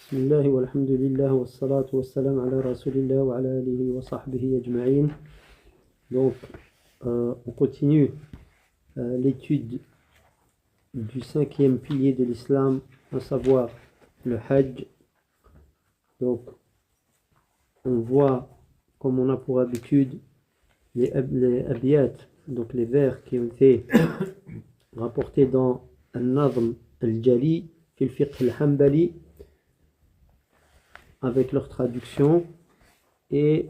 بسم الله والحمد لله والصلاة والسلام على رسول الله وعلى آله وصحبه أجمعين. Donc, on continue l'étude du cinquième pilier de l'islam, à savoir le Hajj. Donc, on voit, comme on a pour habitude, les abiyat, donc les vers qui ont été rapportés dans Al-Nazm Al-Jali, fil fiqh al-Hanbali, avec leur traduction, et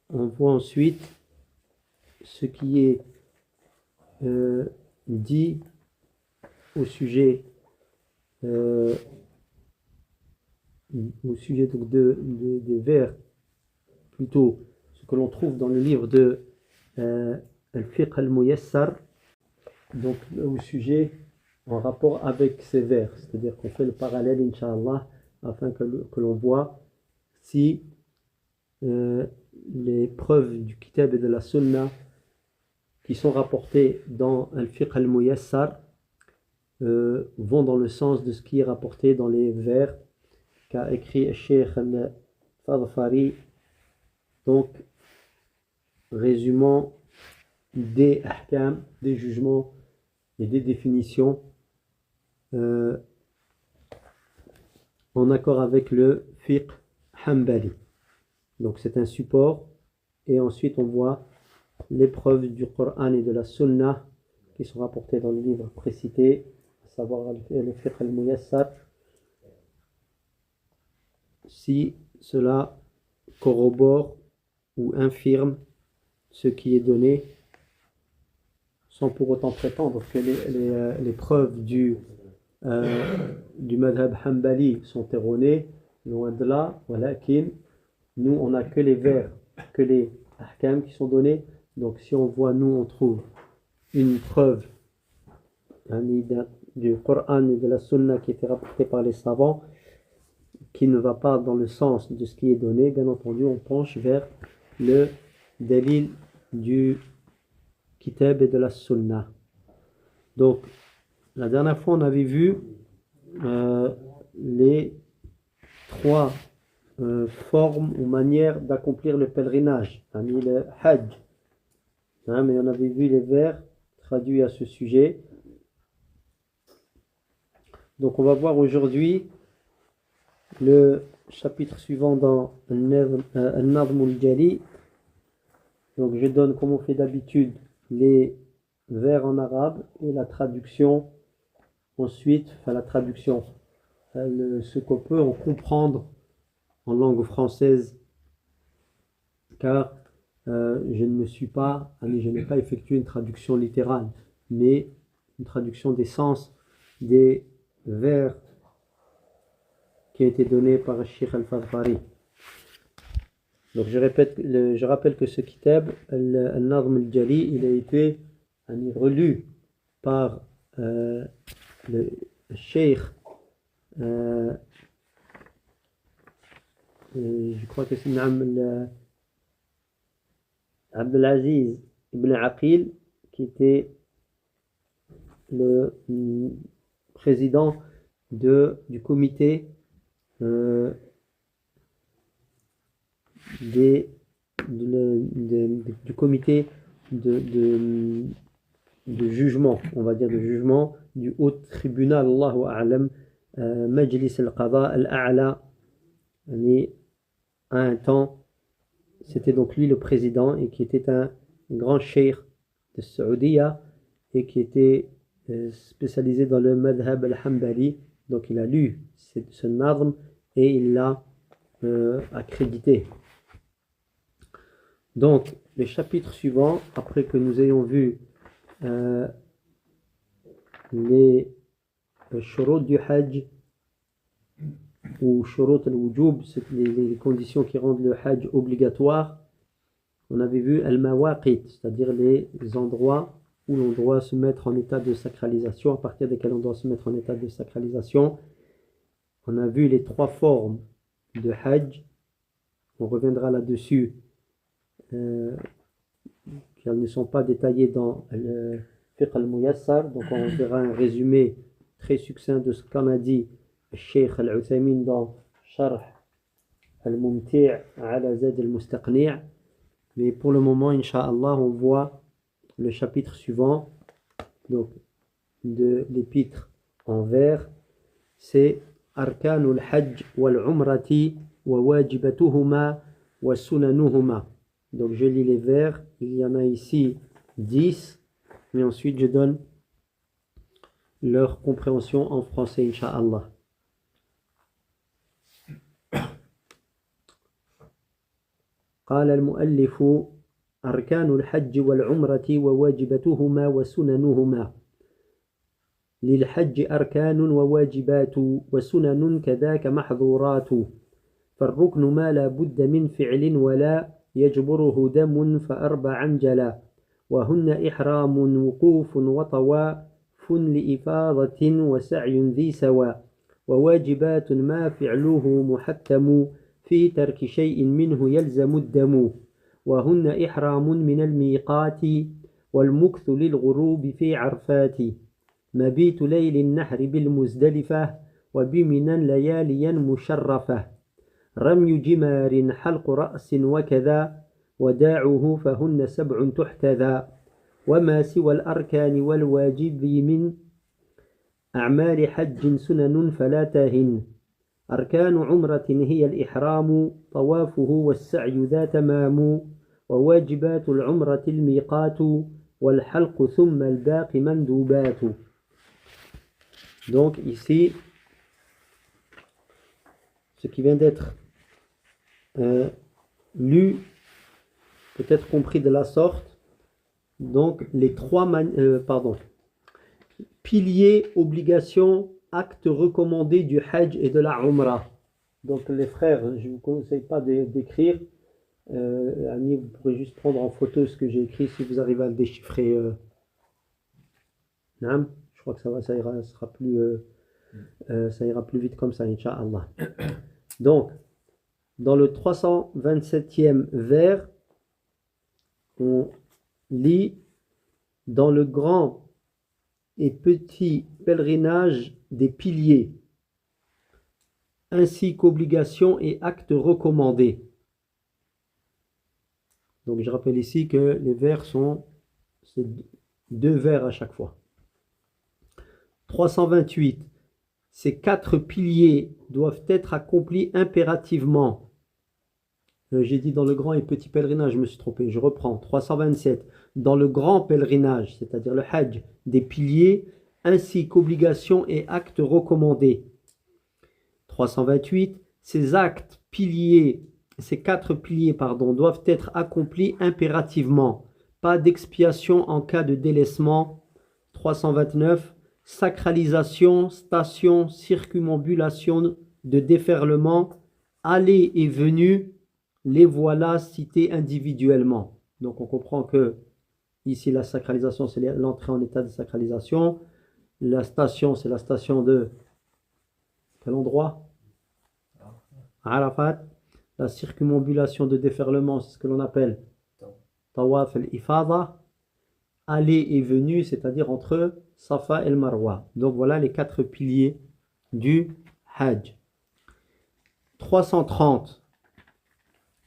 on voit ensuite ce qui est dit au sujet donc des vers, plutôt ce que l'on trouve dans le livre de Al-Fiqh al-Muyassar, donc au sujet en rapport avec ces vers, c'est-à-dire qu'on fait le parallèle, Inch'Allah, afin que l'on voit si les preuves du Kitab et de la Sunna qui sont rapportées dans Al-Fiqh al-Muyassar vont dans le sens de ce qui est rapporté dans les vers qu'a écrit Cheikh al-Fadfari, donc résumant des ahkam, des jugements et des définitions en accord avec le fiqh hanbali. Donc c'est un support, et ensuite on voit les preuves du Coran et de la Sunna qui sont rapportées dans le livre précité, à savoir le fiqh al-Muyassar, si cela corrobore ou infirme ce qui est donné, sans pour autant prétendre que les preuves du madhab hanbali sont erronées, loin de là. Walakin, nous on n'a que les vers, que les ahkam qui sont donnés. Donc si on voit, nous on trouve une preuve du Coran et de la Sunna qui était rapportée par les savants, qui ne va pas dans le sens de ce qui est donné, bien entendu on penche vers le dalil du Kitab et de la Sunna. Donc la dernière fois on avait vu les trois formes ou manières d'accomplir le pèlerinage, le Hajj, mais on avait vu les vers traduits à ce sujet. Donc on va voir aujourd'hui le chapitre suivant dans Al-Nazm Al-Jali. Donc je donne, comme on fait d'habitude, les vers en arabe et la traduction ensuite, la traduction, ce qu'on peut en comprendre en langue française, car je n'ai pas effectué une traduction littérale, mais une traduction des sens des vers qui a été donné par Cheikh al-Fadfari. Donc je rappelle que ce kitab, Al-Nazm al-Jali, il a été relu par le Cheikh, je crois que c'est Abdelaziz ibn Aqil, qui était le président du comité du comité de jugement, on va dire de jugement du haut tribunal, Allahu A'lam, Majlis al-Qada al-A'la. À un temps, c'était donc lui le président, et qui était un grand cheikh de Saoudia et qui était spécialisé dans le madhab al-Hanbali. Donc il a lu ce nazm et il l'a accrédité. Donc les chapitres suivants, après que nous ayons vu les shurut du Hajj ou shurut al-wujub, les conditions qui rendent le Hajj obligatoire, on avait vu al-mawaqit, c'est-à-dire les endroits où l'on doit se mettre en état de sacralisation, à partir desquels on doit se mettre en état de sacralisation. On a vu les trois formes de Hajj, on reviendra là-dessus, car elles ne sont pas détaillées dans le Fiqh al-Muyassar, donc on verra un résumé très succinct de ce qu'en a dit Cheikh Al-Uthaymin dans Sharh Al-Mumti' ala Zad Al-Mustaqni'. Mais pour le moment, Inch'Allah, on voit le chapitre suivant, donc de l'épître en vers, c'est Arkanul Hajj wal Umrati wa wajibatuhuma wa sunanuhuma. Donc je lis les vers, il y en a ici 10, mais ensuite je donne leur compréhension en français, Inch'Allah. قال المؤلف أركان الحج والعمرة وواجبتهما وسننهما. للحج أركان وواجبات وسنن كذاك محظورات. فالركن ما لا بد من فعل ولا يجبره دم فأربعا جلا. وهن إحرام وقوف وطواف لإفاضة وسعي ذي سوى. وواجبات ما فعله محتم في ترك شيء منه يلزم الدم. وهن إحرام من الميقات والمكث للغروب في عرفات. مبيت ليل النحر بالمزدلفة وبمنى لياليا مشرفة. رمي جمار حلق رأس وكذا وداعه فهن 7 تحتذى. وما سوى الأركان والواجب من أعمال حج سنن فلا تهن. أركان عمرة هي الإحرام طوافه والسعي ذا تمام. وواجبات العمرة الميقات والحلق ثم الباقي مندوبات. Donc ici, ce qui vient d'être lu peut être compris de la sorte. Donc les piliers, obligations, actes recommandés du Hajj et de la Umrah. Donc les frères, je ne vous conseille pas d'écrire. Annie, vous pourrez juste prendre en photo ce que j'ai écrit si vous arrivez à le déchiffrer. Je crois que ça ira plus vite comme ça, Inch'Allah. Donc, dans le 327e vers, on lit dans le grand et petit pèlerinage des piliers, ainsi qu'obligations et actes recommandés. Donc je rappelle ici que les vers c'est 2 vers à chaque fois. 328. Ces 4 piliers doivent être accomplis impérativement. J'ai dit dans le grand et petit pèlerinage, je me suis trompé, je reprends. 327. Dans le grand pèlerinage, c'est-à-dire le Hajj, des piliers, ainsi qu'obligations et actes recommandés. 328. Ces 4 piliers, doivent être accomplis impérativement. Pas d'expiation en cas de délaissement. 329. Sacralisation, station, circumambulation de déferlement, aller et venue, les voilà cités individuellement. Donc on comprend que ici la sacralisation c'est l'entrée en état de sacralisation, la station c'est la station de quel endroit? Arafat. La circumambulation de déferlement c'est ce que l'on appelle Tawaf al-Ifada. Aller et venue, c'est-à-dire entre Safa et Marwa. Donc voilà les 4 piliers du Hajj. 330.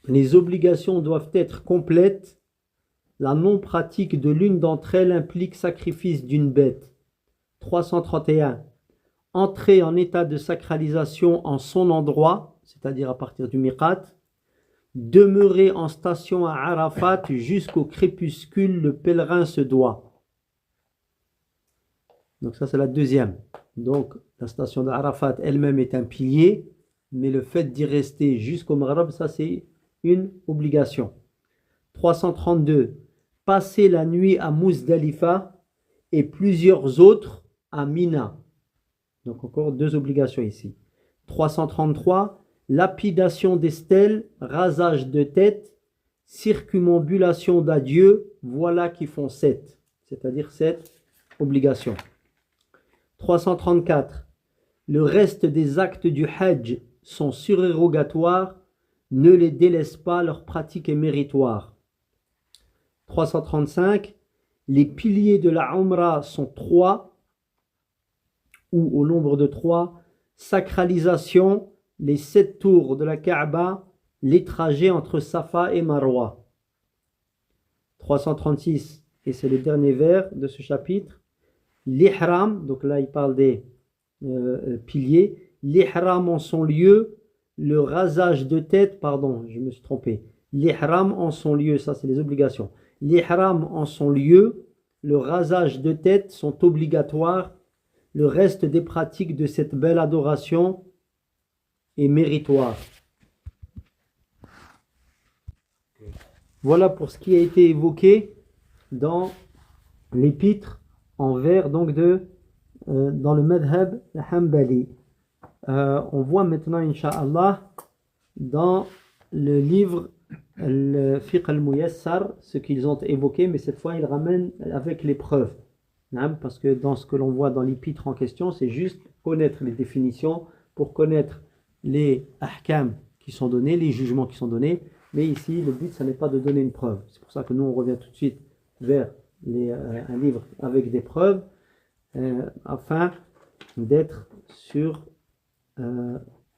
Les obligations doivent être complètes. La non-pratique de l'une d'entre elles implique sacrifice d'une bête. 331. Entrer en état de sacralisation en son endroit, c'est-à-dire à partir du miqat. Demeurer en station à Arafat jusqu'au crépuscule, le pèlerin se doit. Donc ça c'est la deuxième. Donc la station d'Arafat elle-même est un pilier, mais le fait d'y rester jusqu'au Maghreb, ça c'est une obligation. 332. Passer la nuit à Muzdalifa et plusieurs autres à Mina. Donc encore 2 obligations ici. 333. Lapidation des stèles, rasage de tête, circumambulation d'adieu, voilà qui font 7, c'est-à-dire 7 obligations. 334. Le reste des actes du Hajj sont surérogatoires, ne les délaisse pas, leur pratique est méritoire. 335. Les piliers de la Umrah sont 3, ou au nombre de 3, sacralisation, les 7 tours de la Kaaba, les trajets entre Safa et Marwa. 336, et c'est le dernier vers de ce chapitre. L'ihram, donc là il parle des piliers. L'ihram en son lieu, le rasage de tête, pardon, je me suis trompé. L'ihram en son lieu, ça c'est les obligations. L'ihram en son lieu, le rasage de tête sont obligatoires. Le reste des pratiques de cette belle adoration est méritoire. Voilà pour ce qui a été évoqué dans l'épître en vers donc dans le madhab hanbali. On voit maintenant, Inch'Allah, dans le livre le Fiqh al-Muyassar, ce qu'ils ont évoqué, mais cette fois ils ramènent avec les preuves. Parce que dans ce que l'on voit dans l'épître en question, c'est juste connaître les définitions pour connaître les ahkam qui sont donnés, les jugements qui sont donnés. Mais ici, le but, ce n'est pas de donner une preuve. C'est pour ça que nous, on revient tout de suite vers un livre avec des preuves, afin d'être sur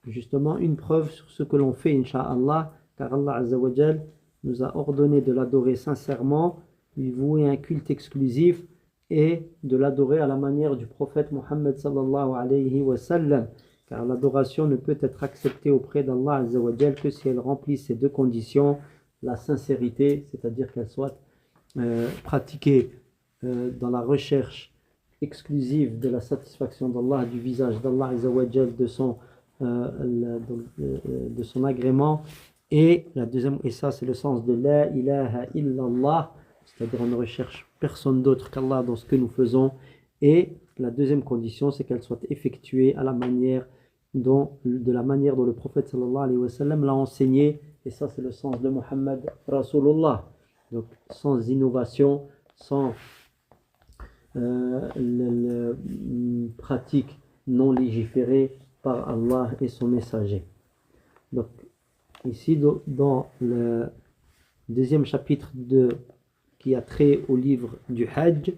justement une preuve sur ce que l'on fait, Inch'Allah, car Allah Azza wa Jal nous a ordonné de l'adorer sincèrement, lui vouer un culte exclusif et de l'adorer à la manière du prophète Muhammad sallallahu alayhi wa sallam. Car l'adoration ne peut être acceptée auprès d'Allah Azza wa Jal que si elle remplit ces 2 conditions, la sincérité, c'est-à-dire qu'elle soit pratiquée dans la recherche exclusive de la satisfaction d'Allah, du visage d'Allah Azza wa Jal, de son agrément, et la deuxième, et ça c'est le sens de la ilaha illallah, c'est-à-dire on ne recherche personne d'autre qu'Allah dans ce que nous faisons. Et la deuxième condition, c'est qu'elle soit effectuée à la manière dont le prophète sallallahu alayhi wa sallam l'a enseigné. Et ça, c'est le sens de Muhammad Rasulullah. Donc, sans innovation, sans pratique non légiférée par Allah et son messager. Donc, ici, dans le deuxième chapitre qui a trait au livre du Hajj,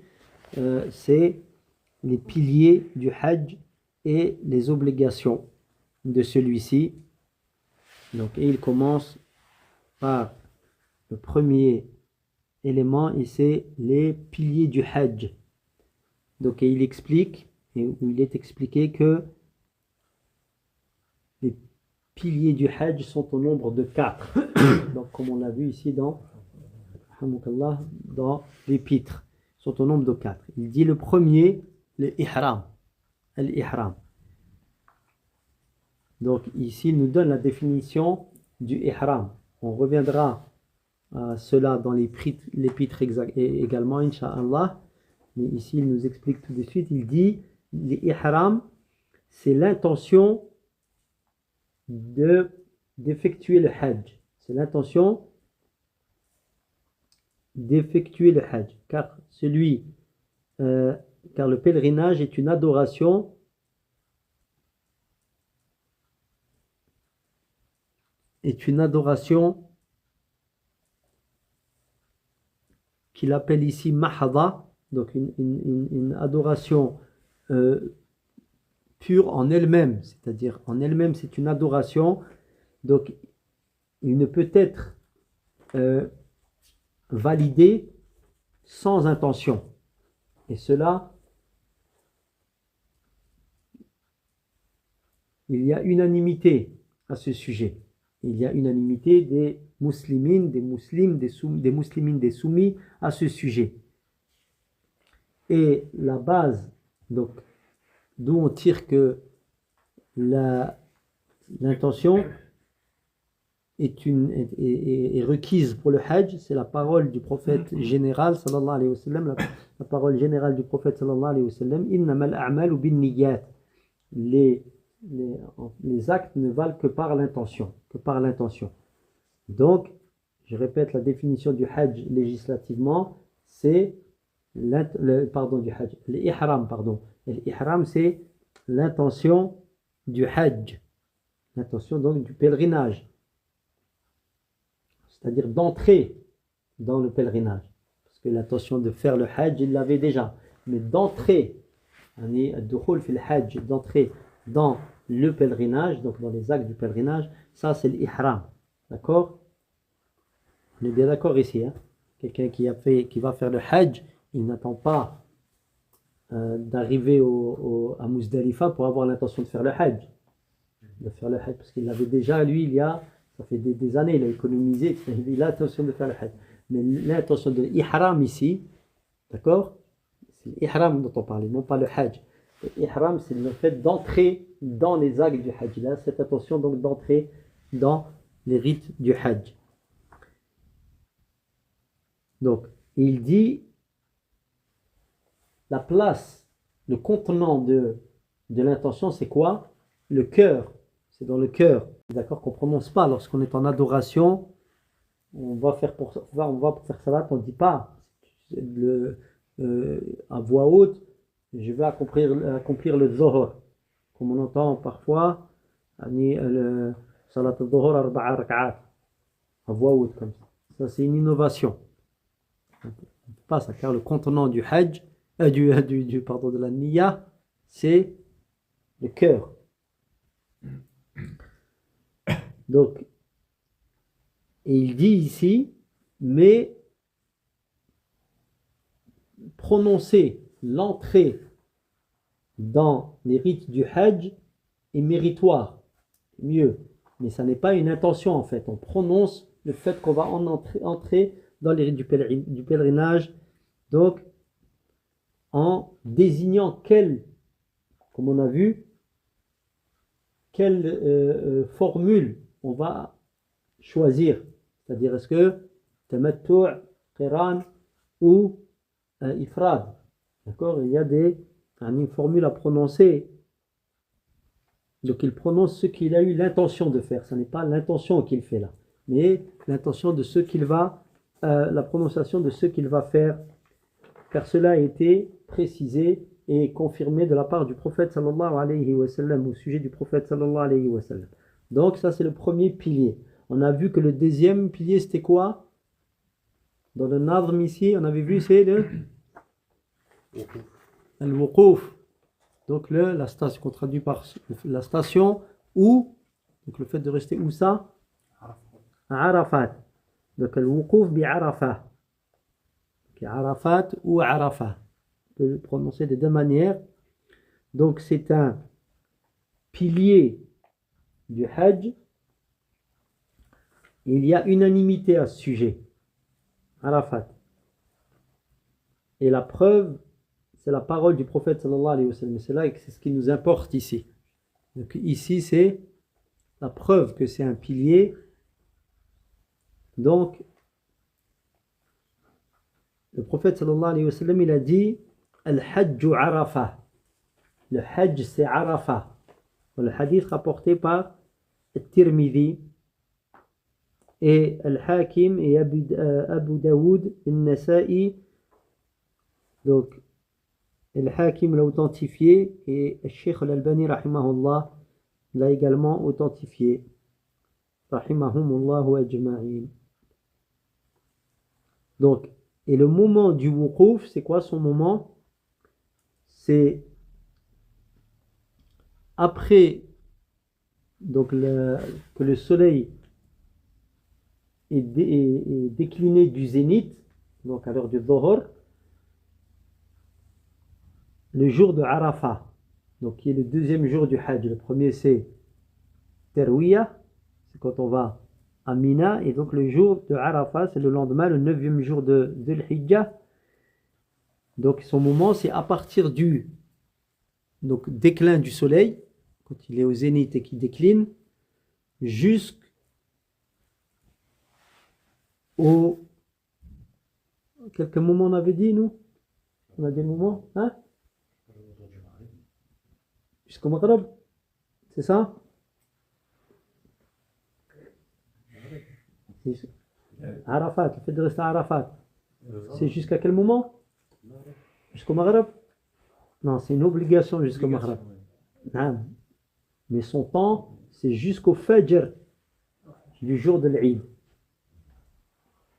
c'est les piliers du Hajj et les obligations de celui-ci. Donc, et il commence par le premier élément, et c'est les piliers du Hajj. Donc, et il explique, et où il est expliqué que les piliers du Hajj sont au nombre de 4. Donc, comme on l'a vu ici dans l'épître, sont au nombre de 4. Il dit le premier, le ihram, al-ihram. Donc ici, il nous donne la définition du ihram. On reviendra à cela dans l'épître également, Inch'Allah. Mais ici, il nous explique tout de suite. Il dit, l'ihram, c'est l'intention d'effectuer le hajj. C'est l'intention d'effectuer le hajj. Car le pèlerinage est une adoration qu'il appelle ici mahada, donc une adoration pure en elle-même, c'est-à-dire en elle-même c'est une adoration, donc il ne peut être validé sans intention. Et cela, il y a unanimité à ce sujet. Il y a unanimité des muslimines, des muslims, des muslimines, des soumis à ce sujet. Et la base, donc, d'où on tire que l'intention est requise pour le hajj, c'est la parole du prophète général, sallallahu alayhi wa sallam, la parole générale du prophète, sallallahu alayhi wa sallam, innamal a'malu bin niyyat. Les actes ne valent que par l'intention. Donc, je répète la définition du hajj législativement, c'est l'ihram, pardon. L'ihram, c'est l'intention du hajj, l'intention donc du pèlerinage, c'est-à-dire d'entrer dans le pèlerinage. Parce que l'intention de faire le hajj, il l'avait déjà, mais d'entrer, d'entrer dans le pèlerinage, donc dans les actes du pèlerinage, ça c'est l'ihram. D'accord? On est bien d'accord ici. Hein? Quelqu'un qui va faire le hajj, il n'attend pas d'arriver à Muzdalifa pour avoir l'intention de faire le hajj. Parce qu'il l'avait déjà, lui, ça fait des années, il a économisé, il a l'intention de faire le hajj. Mais l'intention de l'ihram ici, d'accord? C'est l'ihram dont on parlait, non pas le hajj. L'ihram, c'est le fait d'entrer dans les actes du hajj. Il a cette intention donc d'entrer dans les rites du hajj. Donc, il dit la place, le contenant de l'intention, c'est quoi? Le cœur. C'est dans le cœur. D'accord, qu'on ne prononce pas lorsqu'on est en adoration. On va pour faire salat, on ne dit pas à voix haute, je vais accomplir le zohar. Comme on entend parfois, le salat al-zohar arba'a rak'at, à voix haute comme ça. Ça, c'est une innovation. On ne peut pas ça, car le contenant du hajj, de la niya, c'est le cœur. Donc, et il dit ici, mais prononcer l'entrée dans les rites du hajj est méritoire, mieux. Mais ça n'est pas une intention en fait. On prononce le fait qu'on va entrer dans les rites du pèlerinage, donc en désignant comme on a vu, quelle formule on va choisir. C'est-à-dire, est-ce que tamattu', qiran ou ifrad. D'accord? Il y a une formule à prononcer. Donc il prononce ce qu'il a eu l'intention de faire. Ce n'est pas l'intention qu'il fait là, mais l'intention de ce qu'il va, la prononciation de ce qu'il va faire. Car cela a été précisé et confirmé de la part du prophète sallallahu alayhi wa sallam, au sujet du prophète sallallahu alayhi wa sallam. Donc ça c'est le premier pilier. On a vu que le deuxième pilier c'était quoi? Dans le nadm ici, on avait vu c'est le al-wuquf. Donc la station qu'on traduit par la station ou, donc le fait de rester où ça? À Arafat. Donc al-wuquf bi Arafat. Arafat ou Arafat. On peut le prononcer de deux manières. Donc c'est un pilier du hajj. Il y a unanimité à ce sujet. Arafat. Et la preuve, c'est la parole du prophète sallallahu alayhi wa sallam. C'est ce qui nous importe ici. Donc ici c'est la preuve que c'est un pilier. Donc le prophète sallallahu alayhi wa sallam, il a dit Al-Hajju Arafah. Le Hajj c'est Arafah. Le hadith rapporté par At-Tirmidhi et Al-Hakim et Abu Daoud Al-Nasa'i. Donc Al-Hakim l'a authentifié et le Cheikh Al-Albani rahimahullah l'a également authentifié. Rahimahumullahu ajma'in. Donc et le moment du wuquf, c'est quoi son moment? C'est après donc que le soleil est décliné du zénith, donc à l'heure du Dhuhr, le jour de Arafat, donc qui est le deuxième jour du Hajj. Le premier c'est Terwiyah, c'est quand on va à Mina, et donc le jour de Arafat, c'est le lendemain, le 9e jour de l'Hijjah. Donc son moment, c'est à partir du déclin du soleil, quand il est au zénith et qu'il décline, jusqu'au quelques moments on avait dit, nous? On a des moments, hein? Jusqu'au Maghreb, c'est ça? Arafat, le fait de rester à Arafat, c'est jusqu'à quel moment? Jusqu'au Maghreb? Non, c'est une obligation jusqu'au Maghreb. Non. Mais son temps, c'est jusqu'au Fajr du jour de l'Eid.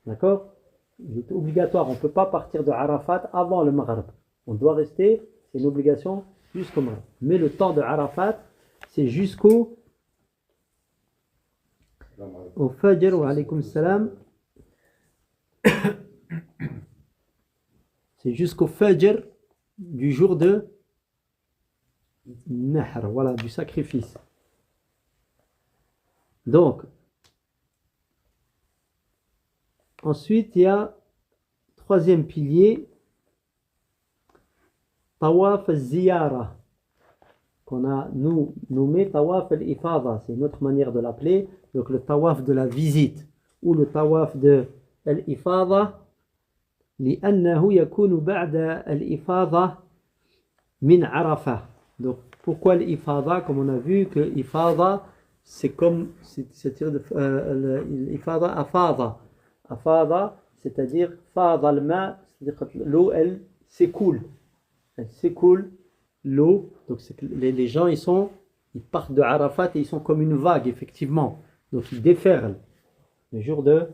D'accord? Il est obligatoire, on ne peut pas partir de Arafat avant le Maghreb. On doit rester, c'est une obligation jusqu'au Maghreb. Mais le temps de Arafat, c'est jusqu'au Fajr, wa alaykum salam. C'est jusqu'au Fajr du jour de Nahr, voilà, du sacrifice. Donc, ensuite, il y a troisième pilier, Tawaf al-Ziyara, qu'on a nous nommé Tawaf al-Ifada, c'est une autre manière de l'appeler, donc le Tawaf de la visite, ou le Tawaf de al-Ifada, لأنه يكون بعد الإفاضة من عرفة. Donc pourquoi l'Ifada? Comme on a vu que l'Ifada c'est comme l'Ifada afada. Afada, c'est-à-dire fada al-ma, c'est-à-dire que l'eau elle s'écoule. Elle s'écoule l'eau. Donc c'est que les gens ils partent de Arafat et ils sont comme une vague effectivement. Donc ils déferlent le jour de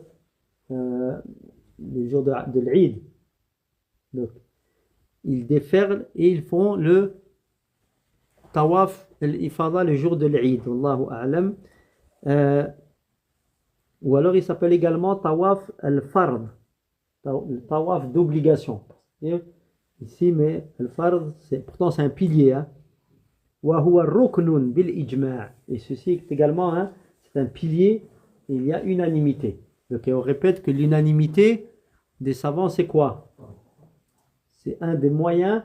l'Eid. Donc, ils déferlent et ils font le Tawaf al-Ifada le jour de l'Eid. Wallahu a'lam. Ou alors il s'appelle également Tawaf al-Fard. Le Tawaf d'obligation. Ici, mais al-Fard, pourtant c'est un pilier. Hein. Wa huwa ruknun bil ijma'. Et ceci est également, hein, c'est un pilier, et il y a unanimité. Donc on répète que l'unanimité des savants, c'est quoi? C'est un des moyens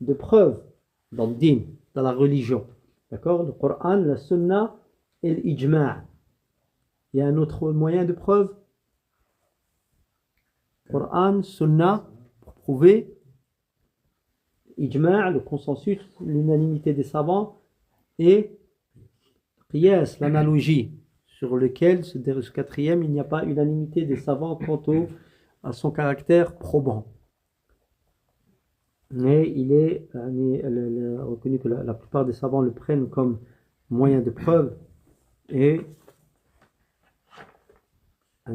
de preuve dans le din, dans la religion. D'accord? Le Coran, la Sunna et l'Ijma'. Il y a un autre moyen de preuve? Coran, Sunna, pour prouver. Ijma', le consensus, l'unanimité des savants. Et Qiyas, l'analogie, sur lequel, ce quatrième, il n'y a pas unanimité des savants quant à son caractère probant. Mais il est reconnu que la plupart des savants le prennent comme moyen de preuve et on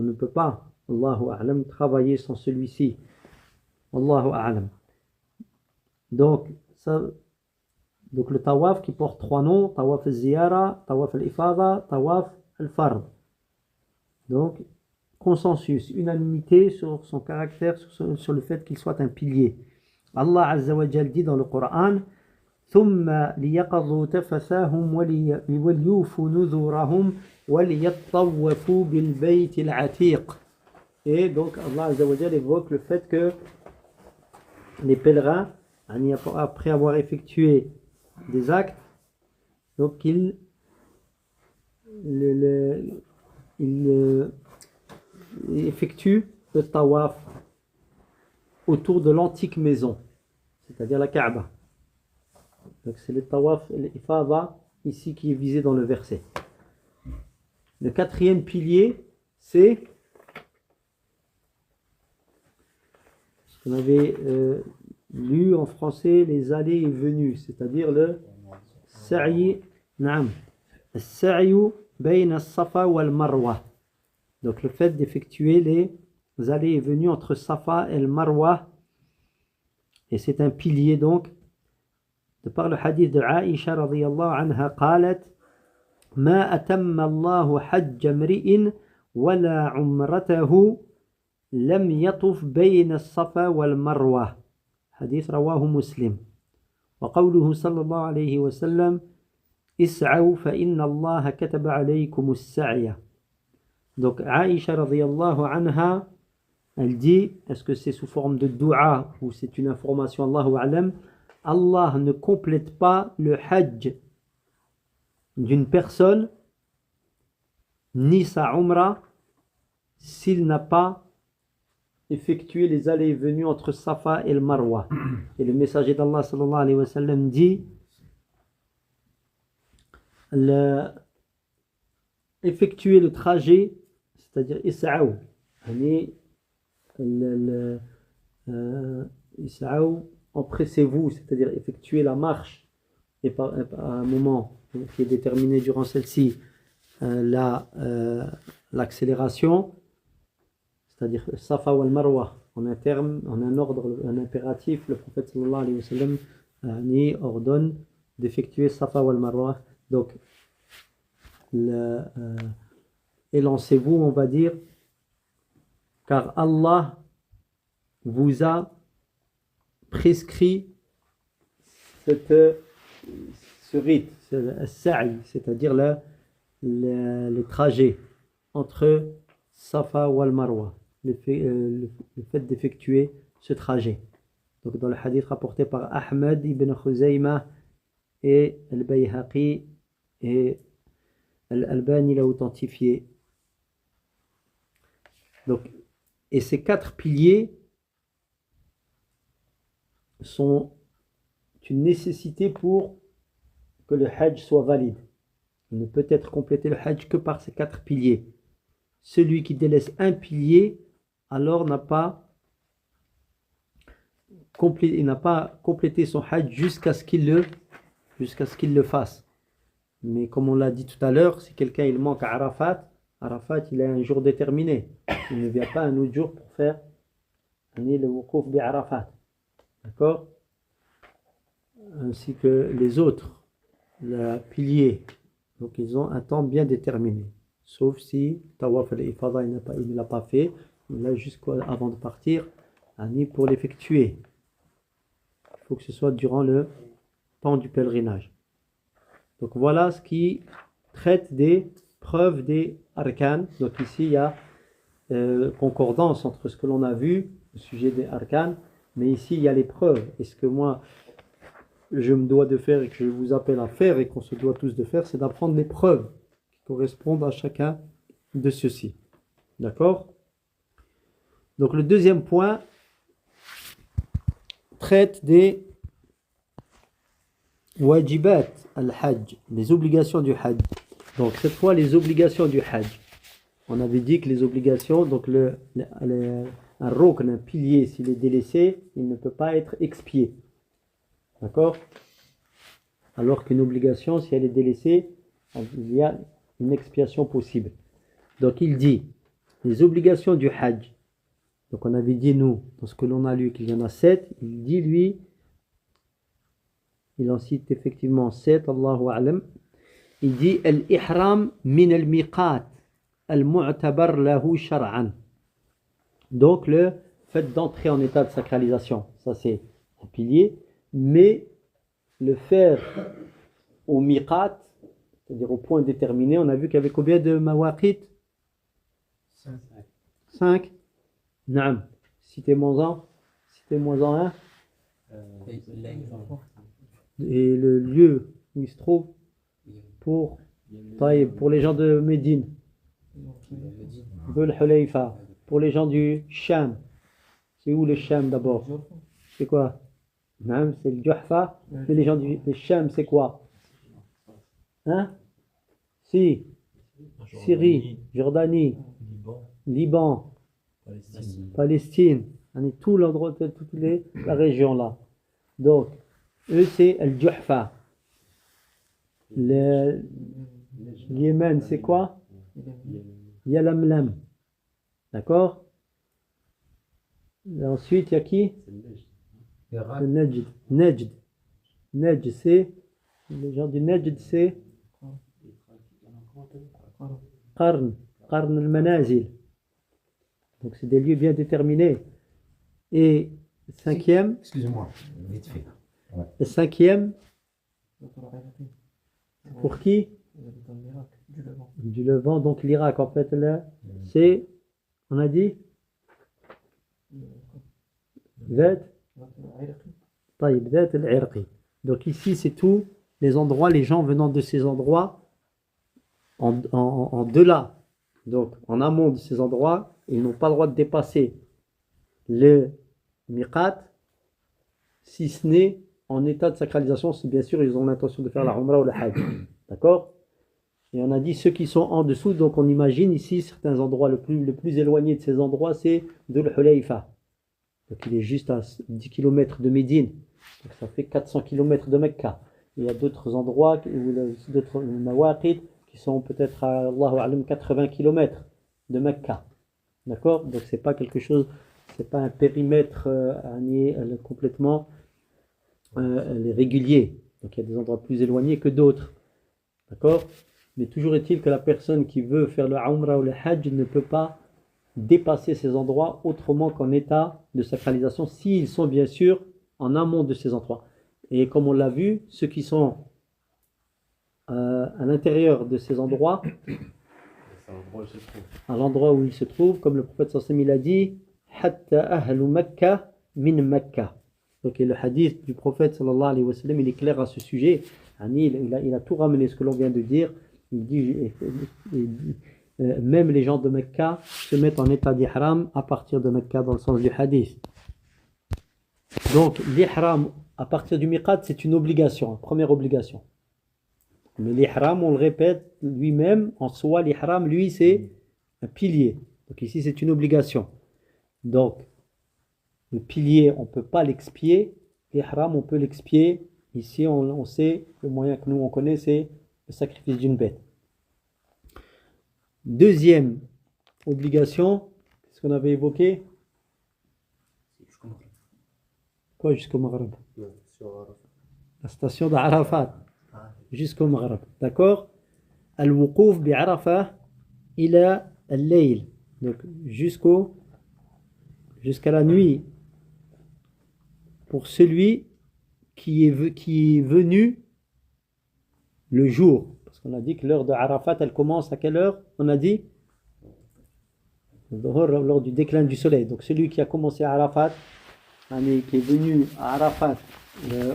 ne peut pas, Allahu a'lam, travailler sans celui-ci. Allahu a'lam. Donc le tawaf qui porte trois noms, tawaf al-ziyara, tawaf al-ifada, tawaf al-fard. Donc, consensus, unanimité sur son caractère, sur le fait qu'il soit un pilier. Allah Azza wa Jal dit dans le Coran ثم ليقضوا تفثاهم وليوفوا نذورهم وليطوفوا بالبيت العتيق. Et donc Allah Azza wa Jal évoque le fait que les pèlerins, après avoir effectué des actes, donc ils effectuent le tawaf autour de l'antique maison, c'est-à-dire la Kaaba. Donc c'est le tawaf, l'ifada, ici qui est visé dans le verset. Le quatrième pilier, c'est ce qu'on avait lu en français, les allées et venues, c'est-à-dire le sa'i, naam, as-sa'yu bayna as-safa wal marwa. Donc le fait d'effectuer les allées et venues entre Safa et le Marwa, et c'est un pilier donc, de par le hadith de Aïcha radiyallahu anha, قالت ما أتم الله حج امرئ ولا عمرته لم يطف بين الصفا والمروة. حديث رواه مسلم. وقوله صلى الله عليه وسلم اسعوا فإن الله كتب عليكم السعي. Donc Aïcha radiyallahu anha, elle dit, est-ce que c'est sous forme de dua ou c'est une information, Allahu a'lam, Allah ne complète pas le hajj d'une personne ni sa umrah s'il n'a pas effectué les allées et venues entre Safa et le Marwa. Et le messager d'Allah sallallahu alayhi wa sallam dit effectuer le trajet, c'est-à-dire Isa'ou, Isa'ou, empressez-vous, c'est-à-dire effectuer la marche, et par un moment qui est déterminé durant celle-ci, l'accélération, c'est-à-dire Safa wal Marwa, en un terme, en un ordre, un impératif, le prophète sallallahu alayhi wa sallam ordonne d'effectuer Safa wal Marwa. Donc, élancez-vous, on va dire, car Allah vous a prescrit ce rite, le sa'i, c'est-à-dire le trajet entre Safa wal Marwa, le fait d'effectuer ce trajet. Donc dans le hadith rapporté par Ahmed ibn Khuzayma et Al-Bayhaqi, et Al-Albani l'a authentifié. Donc, et ces 4 piliers sont une nécessité pour que le Hajj soit valide. Il ne peut être complété le Hajj que par ces 4 piliers. Celui qui délaisse un pilier, alors n'a pas complété son Hajj jusqu'à ce qu'il le fasse. Mais comme on l'a dit tout à l'heure, si quelqu'un il manque à Arafat, il a un jour déterminé. Il ne vient pas un autre jour pour faire le wuquf bi Arafat. D'accord? Ainsi que les autres, le pilier. Donc ils ont un temps bien déterminé. Sauf si Tawaf al-Ifada il ne l'a pas fait, il a jusqu'avant de partir, pour l'effectuer. Il faut que ce soit durant le temps du pèlerinage. Donc voilà ce qui traite des preuves des arkan. Donc ici il y a concordance entre ce que l'on a vu au sujet des arkan, mais ici il y a les preuves. Et ce que moi je me dois de faire et que je vous appelle à faire et qu'on se doit tous de faire, c'est d'apprendre les preuves qui correspondent à chacun de ceux-ci. D'accord? Donc le deuxième point traite des wajibat al-hajj, les obligations du hajj. Donc cette fois les obligations du hajj. On avait dit que les obligations, donc un rukn, un pilier, s'il est délaissé, il ne peut pas être expié. D'accord? Alors qu'une obligation, si elle est délaissée, il y a une expiation possible. Donc il dit, les obligations du hajj. Donc on avait dit, nous, dans ce que l'on a lu, qu'il y en a 7. Il dit, lui, il en cite effectivement 7, Allahu a'lam. Il dit, al-ihram min al-miqat, al-mu'tabar lahu shar'an. Donc le fait d'entrer en état de sacralisation, ça c'est un pilier. Mais le faire au miqat, c'est-à-dire au point déterminé, on a vu qu'il y avait combien de mawaqit? 5. Naam. Citez-moi-en un. Et le lieu où il se trouve pour les gens de Médine. Dhul Hulayfa. Pour les gens du Sham. C'est où le Sham d'abord? C'est quoi? Non, c'est le Juhfa. Mais les gens du Sham, c'est quoi? Hein? Si. Syrie, Jordanie, Liban, Palestine. On est tout l'endroit, toute la région là. Donc, eux, c'est le Juhfa. Le Yémen, c'est quoi? Yalamlam. D'accord? Et ensuite, il y a qui? Le Najd. Najd, c'est les gens du Najd, c'est Qarn al-Manazil. Donc c'est des lieux bien déterminés. Et cinquième, excusez-moi, vite fait. Ouais. Le cinquième, pour qui? Du Levant, donc l'Irak en fait là, c'est, on a dit Zat al-Irqi. Donc ici c'est tous les endroits, les gens venant de ces endroits en delà, donc en amont de ces endroits, ils n'ont pas le droit de dépasser le miqat, si ce n'est en état de sacralisation, si bien sûr ils ont l'intention de faire la umrah ou le hajj. D'accord? Et on a dit ceux qui sont en dessous, donc on imagine ici certains endroits, le plus éloigné de ces endroits, c'est Dhul Hulayfa. Donc il est juste à 10 km de Médine, donc ça fait 400 km de Mecca. Il y a d'autres endroits, d'autres mawaqit, qui sont peut-être à Allahu a'lam 80 km de Mecca. D'accord? Donc c'est pas quelque chose, c'est pas un périmètre complètement régulier. Donc il y a des endroits plus éloignés que d'autres. D'accord? Mais toujours est-il que la personne qui veut faire le Umrah ou le Hajj ne peut pas dépasser ces endroits autrement qu'en état de sacralisation, s'ils sont bien sûr en amont de ces endroits. Et comme on l'a vu, ceux qui sont à l'intérieur de ces endroits, à l'endroit où ils se trouvent, comme le prophète sallallahu alayhi wa sallam, il a dit Hatta ahlu Makkah min Makkah. Donc le hadith du prophète sallallahu alayhi wa sallam, il est clair à ce sujet. Il a tout ramené ce que l'on vient de dire. Il dit même les gens de Mecca se mettent en état d'ihram à partir de Mecca dans le sens du hadith. Donc l'ihram à partir du miqat, c'est une obligation, première obligation. Mais l'ihram, on le répète, lui-même, en soi, l'ihram, lui, c'est un pilier. Donc ici, c'est une obligation. Donc, le pilier, on ne peut pas l'expier. L'ihram, on peut l'expier. Ici, on sait, le moyen que nous, on connaît, c'est le sacrifice d'une bête. Deuxième obligation, qu'est-ce qu'on avait évoqué? Quoi jusqu'au Maghreb? La station d'Arafat. Jusqu'au Maghreb. D'accord? Al-Wuqouf bi'Arafah ila al-Layl. Donc jusqu'à la nuit. Pour celui qui est venu le jour. Parce qu'on a dit que l'heure de Arafat, elle commence à quelle heure? On a dit lors du déclin du soleil. Donc celui qui a commencé à Arafat, qui est venu à Arafat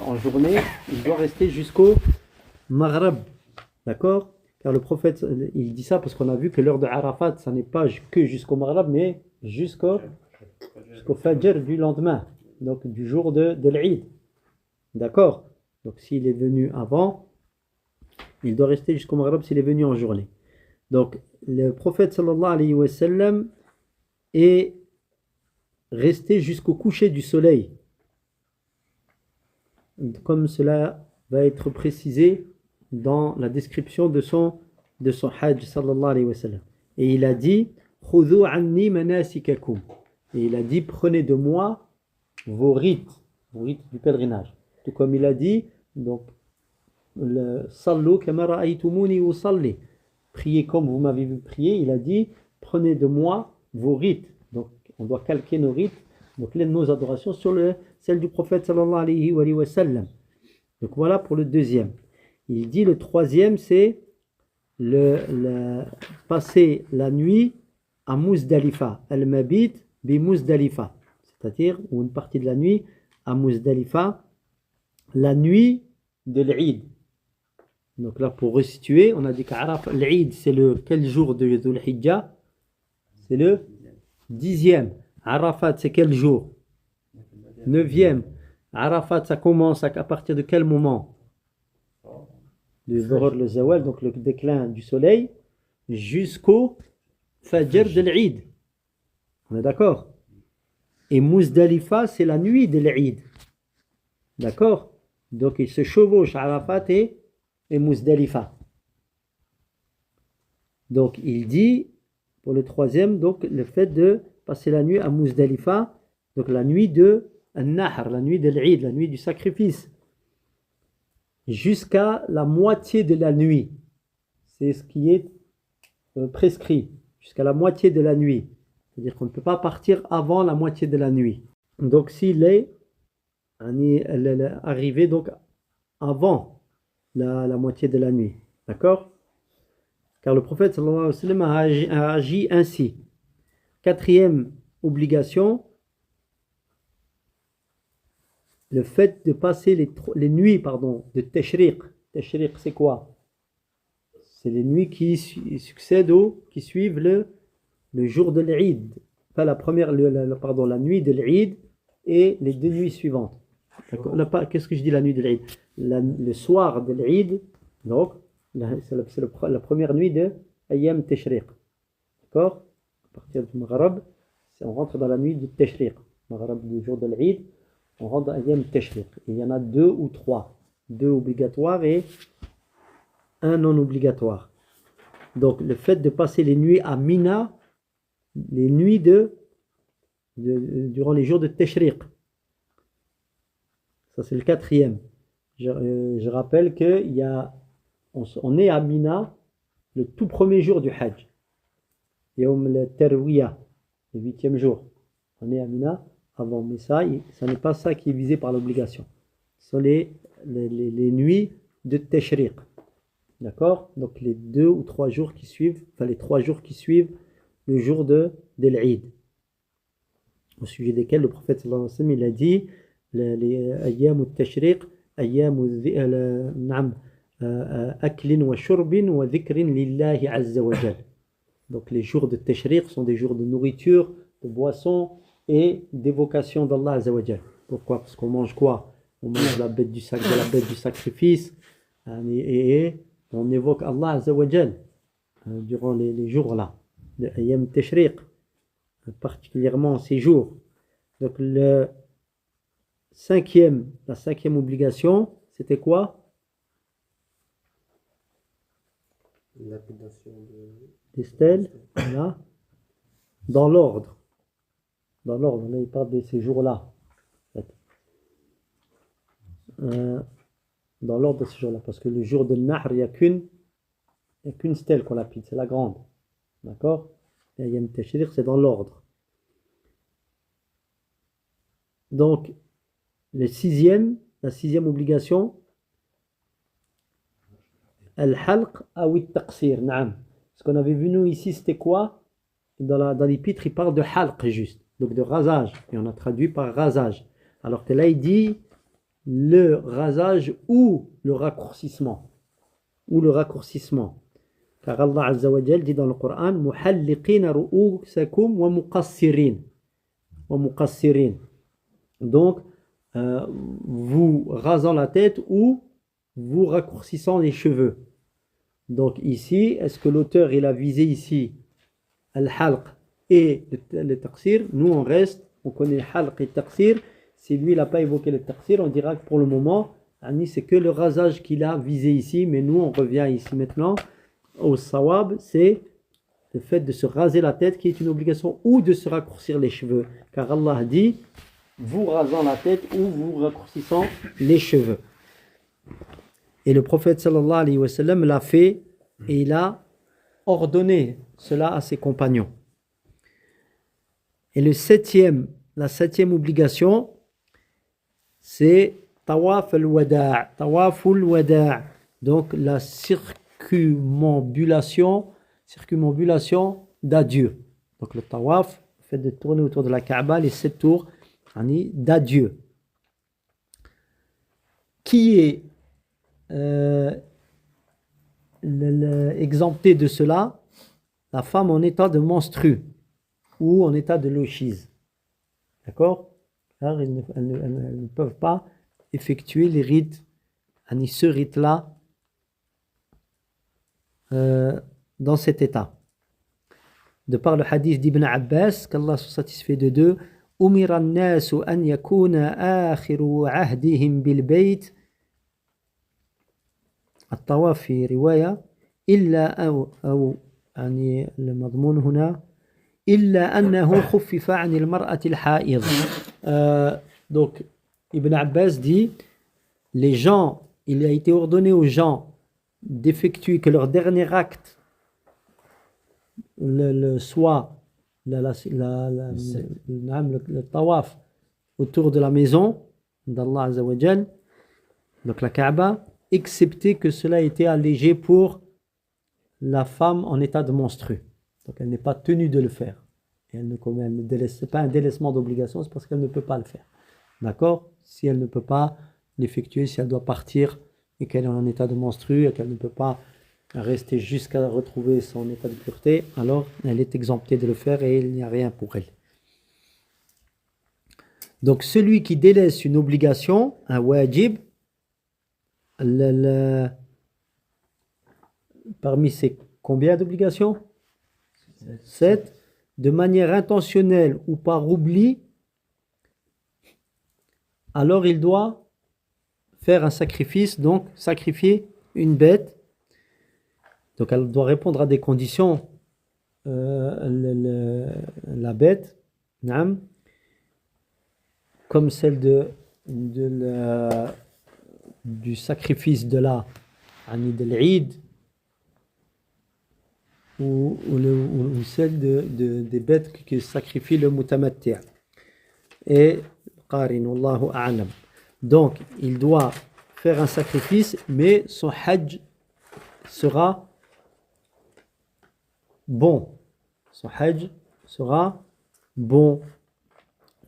en journée, il doit rester jusqu'au Maghreb. D'accord? Car le prophète, il dit ça parce qu'on a vu que l'heure de Arafat, ça n'est pas que jusqu'au Maghreb, mais jusqu'au Fajr du lendemain. Donc du jour de l'Eid. D'accord? Donc s'il est venu avant, il doit rester jusqu'au Maghreb s'il est venu en journée. Donc le prophète sallallahu alayhi wa sallam est resté jusqu'au coucher du soleil. Comme cela va être précisé dans la description de son hajj sallallahu alayhi wa sallam. Et il a dit khudhu anni manasikakum. Et il a dit prenez de moi vos rites du pèlerinage. Tout comme il a dit donc sallu kama ra'aytumuni usalli. Priez comme vous m'avez vu prier. Il a dit prenez de moi vos rites. Donc on doit calquer nos rites, donc nos adorations sur celle du prophète sallallahu alayhi wa sallam. Donc voilà pour le deuxième. Il dit le troisième, c'est passer la nuit à Muzdalifa, al-mabit bi Muzdalifa, c'est-à-dire ou une partie de la nuit à Muzdalifa, la nuit de l'Eid. Donc là pour resituer, on a dit qu'Arafat, l'Eid c'est quel jour de Dhul Hijjah? C'est le 10e. Arafat c'est quel jour? 9e. Arafat ça commence à partir de quel moment? Le Dhuhr, le Zawal, donc le déclin du soleil, jusqu'au Fajr de l'Eid. On est d'accord? Et Muzdalifa, c'est la nuit de l'Eid. D'accord? Donc il se chevauche Arafat et Muzdalifa. Donc il dit, pour le troisième, donc le fait de passer la nuit à Muzdalifa, donc la nuit de An-Nahr, la nuit de l'Eid, la nuit du sacrifice, jusqu'à la moitié de la nuit. C'est ce qui est prescrit, jusqu'à la moitié de la nuit. C'est-à-dire qu'on ne peut pas partir avant la moitié de la nuit. Donc s'il est arrivé donc avant la moitié de la nuit. D'accord? Car le prophète sallallahu alayhi wa sallam a agi ainsi. Quatrième obligation, le fait de passer les nuits de Tashriq. Tashriq, c'est quoi? C'est les nuits qui succèdent qui suivent le jour de l'Eid. Pas la nuit de l'Eid et les 2 nuits suivantes. Qu'est-ce que je dis la nuit de l'Eid? Le soir de l'Eid, donc, c'est la première nuit de Ayyam Tashriq. D'accord? À partir du Maghreb, on rentre dans la nuit du Tashriq. Maghreb du jour de l'Eid. On rentre dans Ayyam Tashriq. Il y en a 2 ou 3. 2 obligatoires et 1 non obligatoire. Donc le fait de passer les nuits à Mina, les nuits durant les jours de Tashriq. Ça c'est le 4e. je rappelle on est à Mina le tout premier jour du Hajj. Yawm al-Tarwiyah, le 8e jour. On est à Mina avant, mais ça n'est pas ça qui est visé par l'obligation. Ce sont les nuits de Tashriq. D'accord? Donc les 2 ou 3 jours qui suivent, enfin les 3 jours qui suivent le jour de l'Eid. Au sujet desquels le prophète sallallahu alayhi wa sallam, il a dit les ayyam al-Tashriq, ayyam al-Na'am, aklin wa shurbin wa dhikrin lillahi azza wa jal. Donc les jours de Tashriq sont des jours de nourriture, de boisson et d'évocation d'Allah azza wa jal. Pourquoi? Parce qu'on mange quoi? On mange de la bête du sacrifice et on évoque Allah azza wa jal durant les jours là de ayyam Tashriq, particulièrement ces jours. Donc la cinquième obligation, c'était quoi? Lapidation des stèles, voilà, dans l'ordre. Dans l'ordre, là il parle de ces jours-là. Dans l'ordre de ces jours-là, parce que le jour de Nahr, il n'y a qu'une stèle qu'on lapide, c'est la grande. D'accord? Et Ayyam Tashriq, c'est dans l'ordre. Donc, la sixième obligation, Al-Halq awi Taqsir, naam. Ce qu'on avait vu nous ici, c'était quoi? Dans l'épître, il parle de halq juste, donc de rasage, et on a traduit par rasage. Alors que là, il dit le rasage ou le raccourcissement. Car Allah Azza wa Jal dit dans le Coran, muhalliqina ru'usakum wa muqassirin. Donc, vous rasant la tête ou vous raccourcissant les cheveux. Donc ici, est-ce que l'auteur il a visé ici al-halq et le taqsir? Nous on connaît le halq et le taqsir. Si lui il n'a pas évoqué le taqsir, on dira que pour le moment, c'est que le rasage qu'il a visé ici, mais nous on revient ici maintenant au sawab, c'est le fait de se raser la tête qui est une obligation ou de se raccourcir les cheveux. Car Allah dit, vous rasant la tête ou vous raccourcissant les cheveux. Et le prophète sallallahu alayhi wa sallam l'a fait et il a ordonné cela à ses compagnons. Et la septième obligation, c'est tawaf al-wada'. Tawaful wada'. Donc la circumambulation d'adieu. Donc le tawaf, le fait de tourner autour de la Kaaba, les 7 tours d'adieu. Qui est exempté de cela? La femme en état de menstru ou en état de lochise. D'accord? Alors, elles ne peuvent pas effectuer les rites, ce rite-là, dans cet état. De par le hadith d'Ibn Abbas, qu'Allah soit satisfait de deux, أمر الناس أن يكون آخر عهدهم بالبيت الطواف في رواية إلا أو يعني المضمون هنا إلا أنه خفف عن المرأة الحائض. Donc Ibn Abbas dit les gens, il a été ordonné aux gens d'effectuer que leur dernier acte soit le tawaf autour de la maison d'Allah Azza wa Jal, donc la Kaaba, excepté que cela a été allégé pour la femme en état de menstru. Donc elle n'est pas tenue de le faire. Et elle ne délaisse, c'est pas un délaissement d'obligation, c'est parce qu'elle ne peut pas le faire. D'accord? Si elle ne peut pas l'effectuer, si elle doit partir et qu'elle est en état de menstru et qu'elle ne peut pas rester jusqu'à retrouver son état de pureté, alors elle est exemptée de le faire et il n'y a rien pour elle. Donc celui qui délaisse une obligation, un wajib, parmi ces combien d'obligations? 7. De manière intentionnelle ou par oubli, alors il doit faire un sacrifice, donc sacrifier une bête. Donc elle doit répondre à des conditions, la bête, comme celle de du sacrifice de l'Eid ou celle des bêtes que sacrifie le mutamatti' et qarin, wallahu a'lam. Donc il doit faire un sacrifice, mais son hajj sera bon. Son hajj sera bon.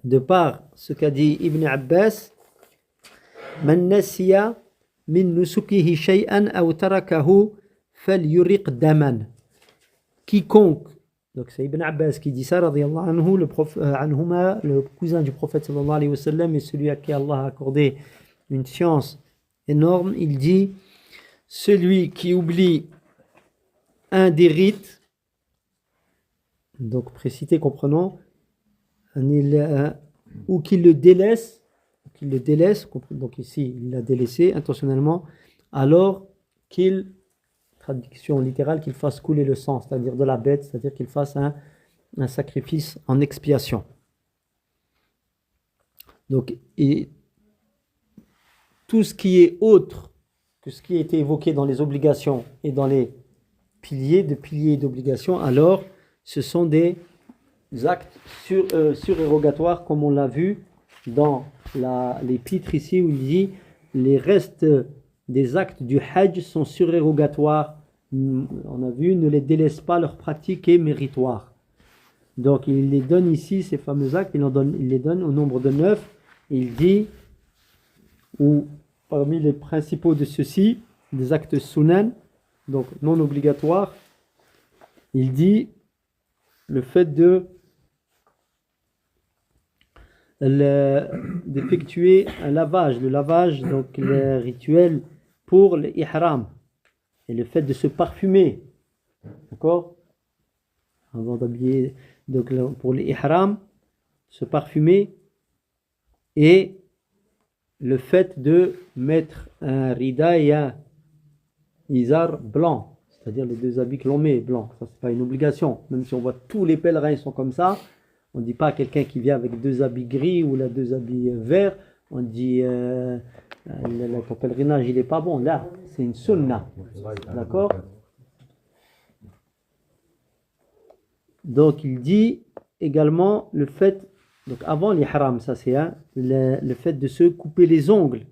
De par ce qu'a dit Ibn Abbas, Man nasiya min nusukihi shay'an aw tarakahu falyuriq daman. Quiconque, donc c'est Ibn Abbas qui dit ça, radiyallahu anhu, le cousin du prophète sallallahu alayhi wa sallam et celui à qui Allah a accordé une science énorme, il dit, celui qui oublie un des rites, donc précité, comprenons, ou qu'il le délaisse, donc ici il l'a délaissé intentionnellement, alors qu'il, traduction littérale, qu'il fasse couler le sang, c'est-à-dire de la bête, c'est-à-dire qu'il fasse un sacrifice en expiation. Donc, et tout ce qui est autre que ce qui a été évoqué dans les obligations et dans les piliers et d'obligations, alors ce sont des actes surérogatoires, comme on l'a vu dans l'épître ici où il dit les restes des actes du hajj sont surérogatoires. On a vu, ne les délaisse pas, leur pratique est méritoire. Donc il les donne ici, ces fameux actes, il les donne au nombre de 9. Il dit, ou parmi les principaux de ceux-ci, des actes sunan, donc non obligatoires, il dit le fait d'effectuer un lavage, le lavage, donc le rituel pour l'ihram, et le fait de se parfumer, d'accord, avant d'habiller, donc pour l'ihram, se parfumer, et le fait de mettre un rida et un izar blanc, c'est-à-dire les deux habits que l'on met blancs, ça c'est pas une obligation, même si on voit tous les pèlerins ils sont comme ça. On ne dit pas à quelqu'un qui vient avec deux habits gris ou là, deux habits verts, on dit ton pèlerinage il n'est pas bon. Là, c'est une sunna. D'accord? Donc il dit également le fait, donc avant l'ihram, ça c'est le fait de se couper les ongles.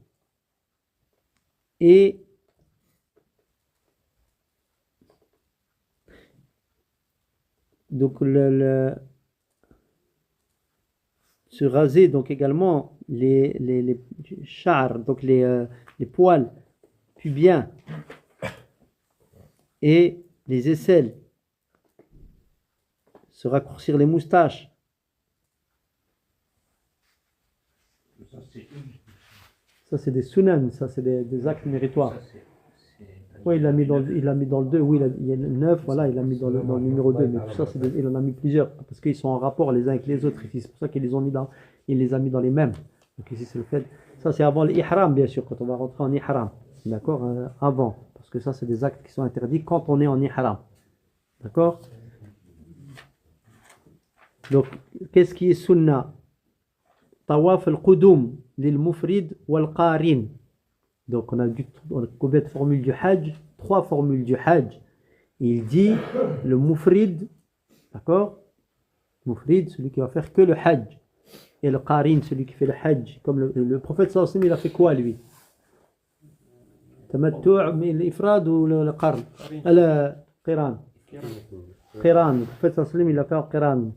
Et donc se raser donc également les chars, donc les poils pubiens et les aisselles, se raccourcir les moustaches. Ça c'est des sunan, ça c'est des actes méritoires. Oui, il l'a mis dans le 2, oui, il y a le 9, voilà, il l'a mis dans le numéro 2, mais tout ça, il en a mis plusieurs, parce qu'ils sont en rapport les uns avec les autres, ici, c'est pour ça qu'il les a mis dans les mêmes. Donc ici, c'est le fait, ça c'est avant l'ihram, bien sûr, quand on va rentrer en ihram, d'accord, avant, parce que ça, c'est des actes qui sont interdits quand on est en ihram, d'accord. Donc, qu'est-ce qui est sunna? Tawaf al-qudum, lil-mufrid wal-qarin. Donc on a combien de formules du hajj? 3 formules du hajj. Il dit le mufrid, d'accord? Mufrid, celui qui va faire que le hajj. Et le qarin, celui qui fait le hajj. Comme le prophète sallallahu alayhi wa sallam, il a fait quoi lui? Tamattu' l'ifrad ou le qarn? Le qiran. Qiran. Le prophète sallallahu alayhi wa sallam, il a fait un qiran.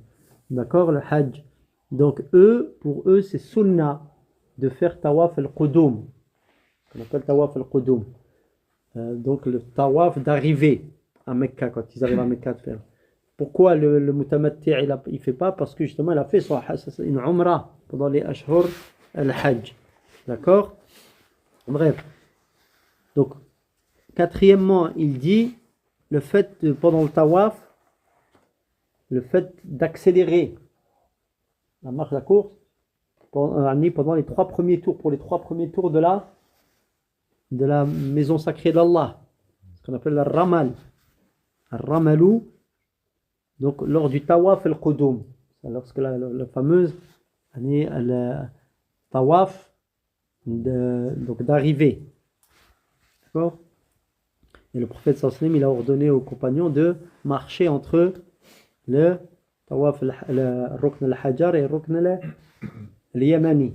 D'accord? Le hajj. Donc pour eux, c'est sunnah de faire tawaf al-qudum. On appelle tawaf al-qudum. Donc le tawaf d'arrivée à Mecca, quand ils arrivent à Mecca de faire. Pourquoi le mutamatti' il ne fait pas? Parce que justement il a fait une umrah pendant les ashhur al-hajj. D'accord? Bref. Donc, quatrièmement, il dit le fait pendant le tawaf, le fait d'accélérer la marche, la course, pendant les 3 premiers tours, pour les 3 premiers tours de la maison sacrée d'Allah, ce qu'on appelle le ramal. Le ramalou, donc lors du tawaf al-qudum, lorsque la fameuse le tawaf donc d'arrivée. D'accord? Et le prophète sallallahu alayhi wa sallam, il a ordonné aux compagnons de marcher entre le tawaf, le rukn al-hajar et le rukn al-yamani.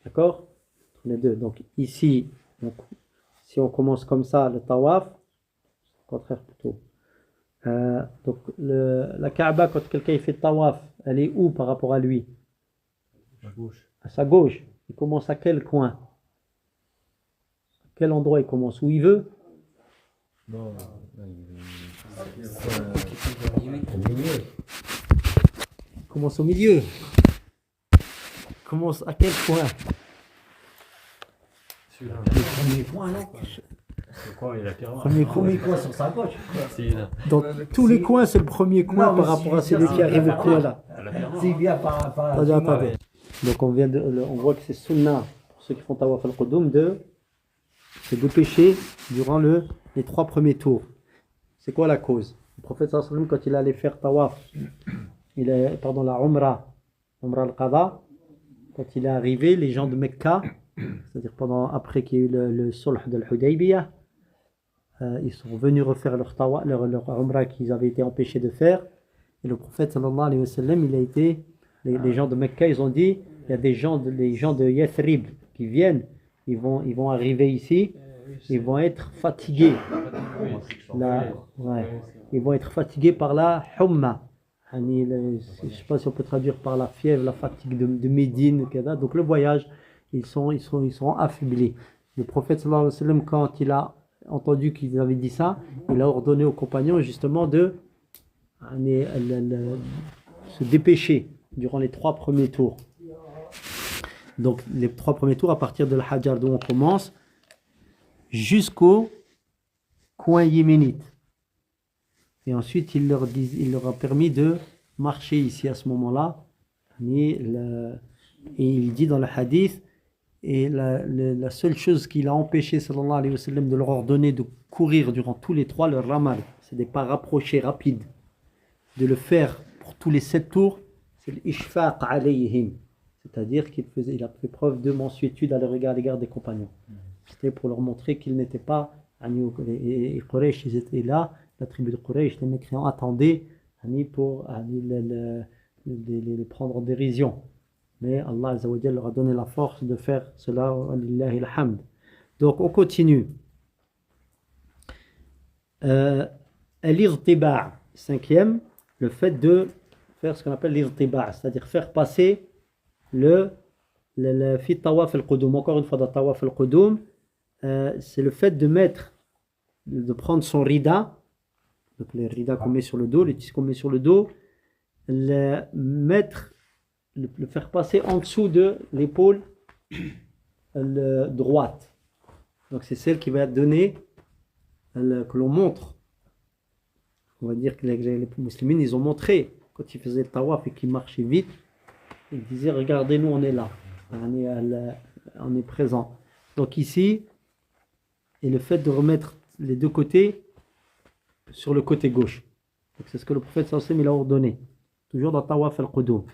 D'accord? Les deux. Donc ici, donc, si on commence comme ça, le tawaf, au contraire plutôt. Donc la Kaaba, quand quelqu'un fait tawaf, elle est où par rapport à lui? À gauche. À sa gauche. Il commence à quel coin? À quel endroit il commence? Où il veut? Non, au milieu. Il commence au milieu. Il commence à quel coin? Celui-là. Le premier point, là. C'est quoi, il a pierre? Premier coin sur sa gauche. C'est là. Dans tous les coins, c'est le premier coin Non, mais par rapport à si- celui si- qui arrive au coin là. À la pierre. S'il vient par. Attendez, attendez. Donc on voit que c'est sunnah pour ceux qui font tawaf al-qudum de se dépêcher durant les 3 premiers tours. C'est quoi la cause? Le prophète sallallahu alayhi wa sallam, quand il allait faire tawaf, la umrah al-qada, quand il est arrivé, les gens de Mecca, c'est-à-dire après qu'il y a eu le sulh de l'Hudaybiyah, ils sont venus refaire leur tawaf, leur umrah qu'ils avaient été empêchés de faire. Et le prophète sallallahu alayhi wa sallam, les gens de Mecca, ils ont dit, il y a les gens de Yathrib qui viennent, ils vont arriver ici, ils vont être fatigués. Ils vont être fatigués par la humma. Je ne sais pas si on peut traduire par la fièvre, la fatigue de Médine, etc. Donc le voyage, ils sont affaiblis. Le prophète sallallahu alayhi wa sallam, quand il a entendu qu'ils avaient dit ça, il a ordonné aux compagnons justement de se dépêcher durant les 3 premiers tours. Donc les 3 premiers tours à partir de l'Hajar d'où on commence jusqu'au coin yéménite. Et ensuite il leur a permis de marcher ici à ce moment-là. Et il dit dans le hadith, et la seule chose qu'il a empêché sallallahu alayhi wa sallam de leur ordonner de courir durant tous les 3, le ramal, c'est des pas rapprochés rapides, de le faire pour tous les 7 tours, c'est l'ishfaq alayhim, c'est-à-dire il a fait preuve de mansuétude à l'égard des compagnons. C'était pour leur montrer qu'ils n'étaient pas, et Quraysh, ils étaient là, la tribu de Quraysh, les mécréants attendaient pour les prendre en dérision. Mais Allah Azza wa Jalla leur a donné la force de faire cela, lillahi alhamd. Donc on continue. L'irtiba', 5e, le fait de faire ce qu'on appelle l'irtiba', c'est-à-dire faire passer le fi tawaf al-qudum. Encore une fois, dans tawaf al-qudum, c'est le fait de prendre son rida, donc les ridas qu'on met sur le dos, les tissus qu'on met sur le dos, le faire passer en dessous de l'épaule droite. Donc c'est celle qui va donner, que l'on montre. On va dire que les musulmans, ils ont montré, quand ils faisaient le tawaf et qu'ils marchaient vite, ils disaient, regardez-nous, on est là, on est présent. Donc ici, et le fait de remettre les 2 côtés sur le côté gauche. Donc c'est ce que le prophète sallallahu alayhi wa sallam il a ordonné. Toujours dans tawaf al-qudum.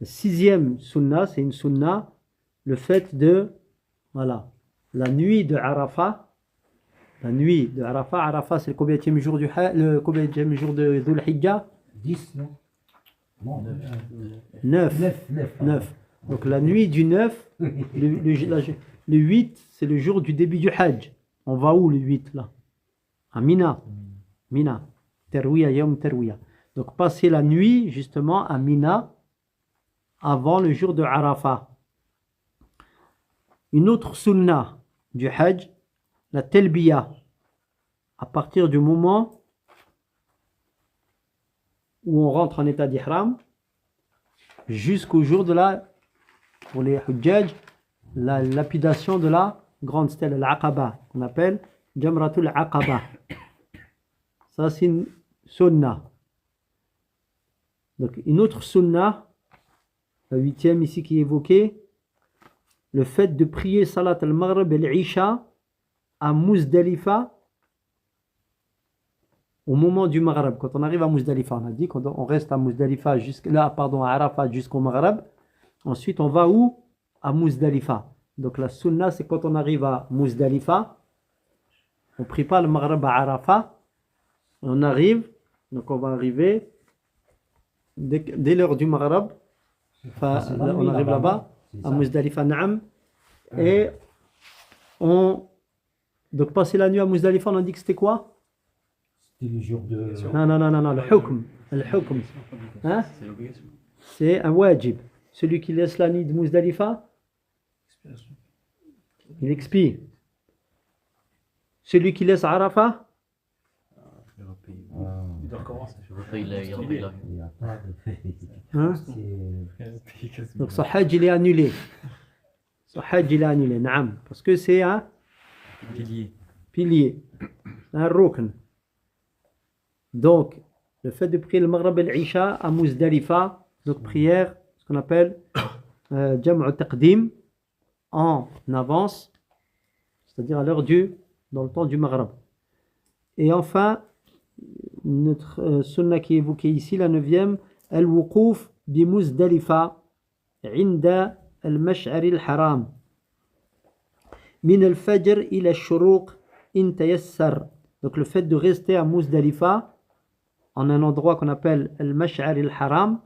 Le 6e sunnah, c'est une sunnah, le fait de, la nuit de Arafat. La nuit de Arafat. Arafat, c'est le combienième jour de Dhul Hijjah? 10, non? Non, 9. Donc la nuit du 9, le 8, c'est le jour du début du Hajj. On va où le 8 là? À Mina. Terwiya, Yawm Terwiya. Donc passer la nuit justement à Mina avant le jour de Arafat. Une autre sunnah du Hajj, la Telbiya, à partir du moment où on rentre en état d'ihram jusqu'au jour pour les Hujjaj, la lapidation de la grande stèle, l'Aqaba, qu'on appelle Jamratul Aqaba. Ça c'est une sunnah. Donc une autre sunnah, la 8e ici qui est évoquée, le fait de prier Salat al-Maghrib et l'Isha à Muzdalifa au moment du Maghrib. Quand on arrive à Muzdalifa, on a dit qu'on reste à Muzdalifa à Arafat jusqu'au Maghrib. Ensuite on va où? À Muzdalifa. Donc la sunna c'est quand on arrive à Muzdalifa, On ne prie pas le Maghreb à Arafat. On arrive, donc on va arriver dès l'heure du Maghreb. Enfin, C'est la nuit, on arrive là-bas, C'est à ça. Muzdalifa Na'am. Et on. Donc, passer la nuit à Muzdalifa, on a dit que c'était quoi? C'était le jour de. Non, le hukm. Le hukm. Hein? C'est l'obligation. C'est un wajib. Celui qui laisse la nuit de Muzdalifa, il expie. Celui qui laisse Arafat, Il va payer. Ah, Il doit recommencer. Il il y a pas de. hein? C'est. Il va payer quasiment. Donc son hajj il est annulé. Son hajj il est annulé, naam. Parce que c'est un Pilier. pilier, un rukn. Donc, le fait de prier le Maghreb et l'Isha à Muzdalifa, donc prière, ce qu'on appelle Jam'u Taqdim, en avance, c'est-à-dire à l'heure dans le temps du Maghreb. Et enfin, notre sunna qui est évoquée ici, la 9e, Al-Wuquf bi Muzdalifa, عند المشعر الحرام من الفجر إلى الشروق إن تيسر. Donc le fait de rester à Muzdalifa en un endroit qu'on appelle Al-Mash'ar al-Haram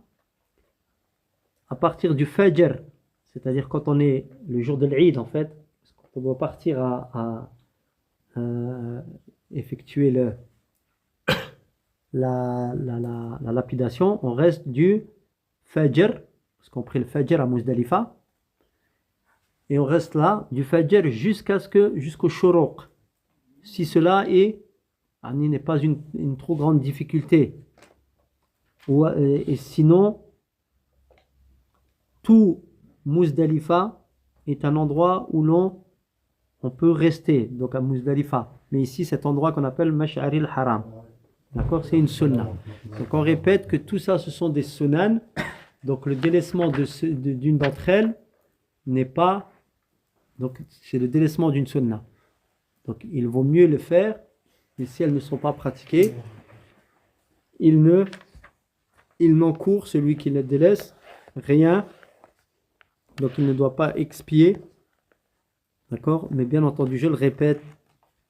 à partir du Fajr, c'est-à-dire quand on est le jour de l'Eid en fait, quand on doit partir à effectuer la lapidation, on reste du Fajr, parce qu'on prie le Fajr à Muzdalifa, et on reste là du Fajr jusqu'au Shuruq. Si cela n'est pas une trop grande difficulté. Et sinon, tout Muzdalifa est un endroit où on peut rester, donc à Muzdalifa. Mais ici, cet endroit qu'on appelle Mash'ar al-Haram. D'accord? C'est une sunna. Donc on répète que tout ça, ce sont des sunan. Donc le délaissement d'une d'entre elles n'est pas... Donc c'est le délaissement d'une sunna. Donc il vaut mieux le faire, mais si elles ne sont pas pratiquées, il n'encourt, celui qui le délaisse, rien. Donc il ne doit pas expier. D'accord? Mais bien entendu, je le répète,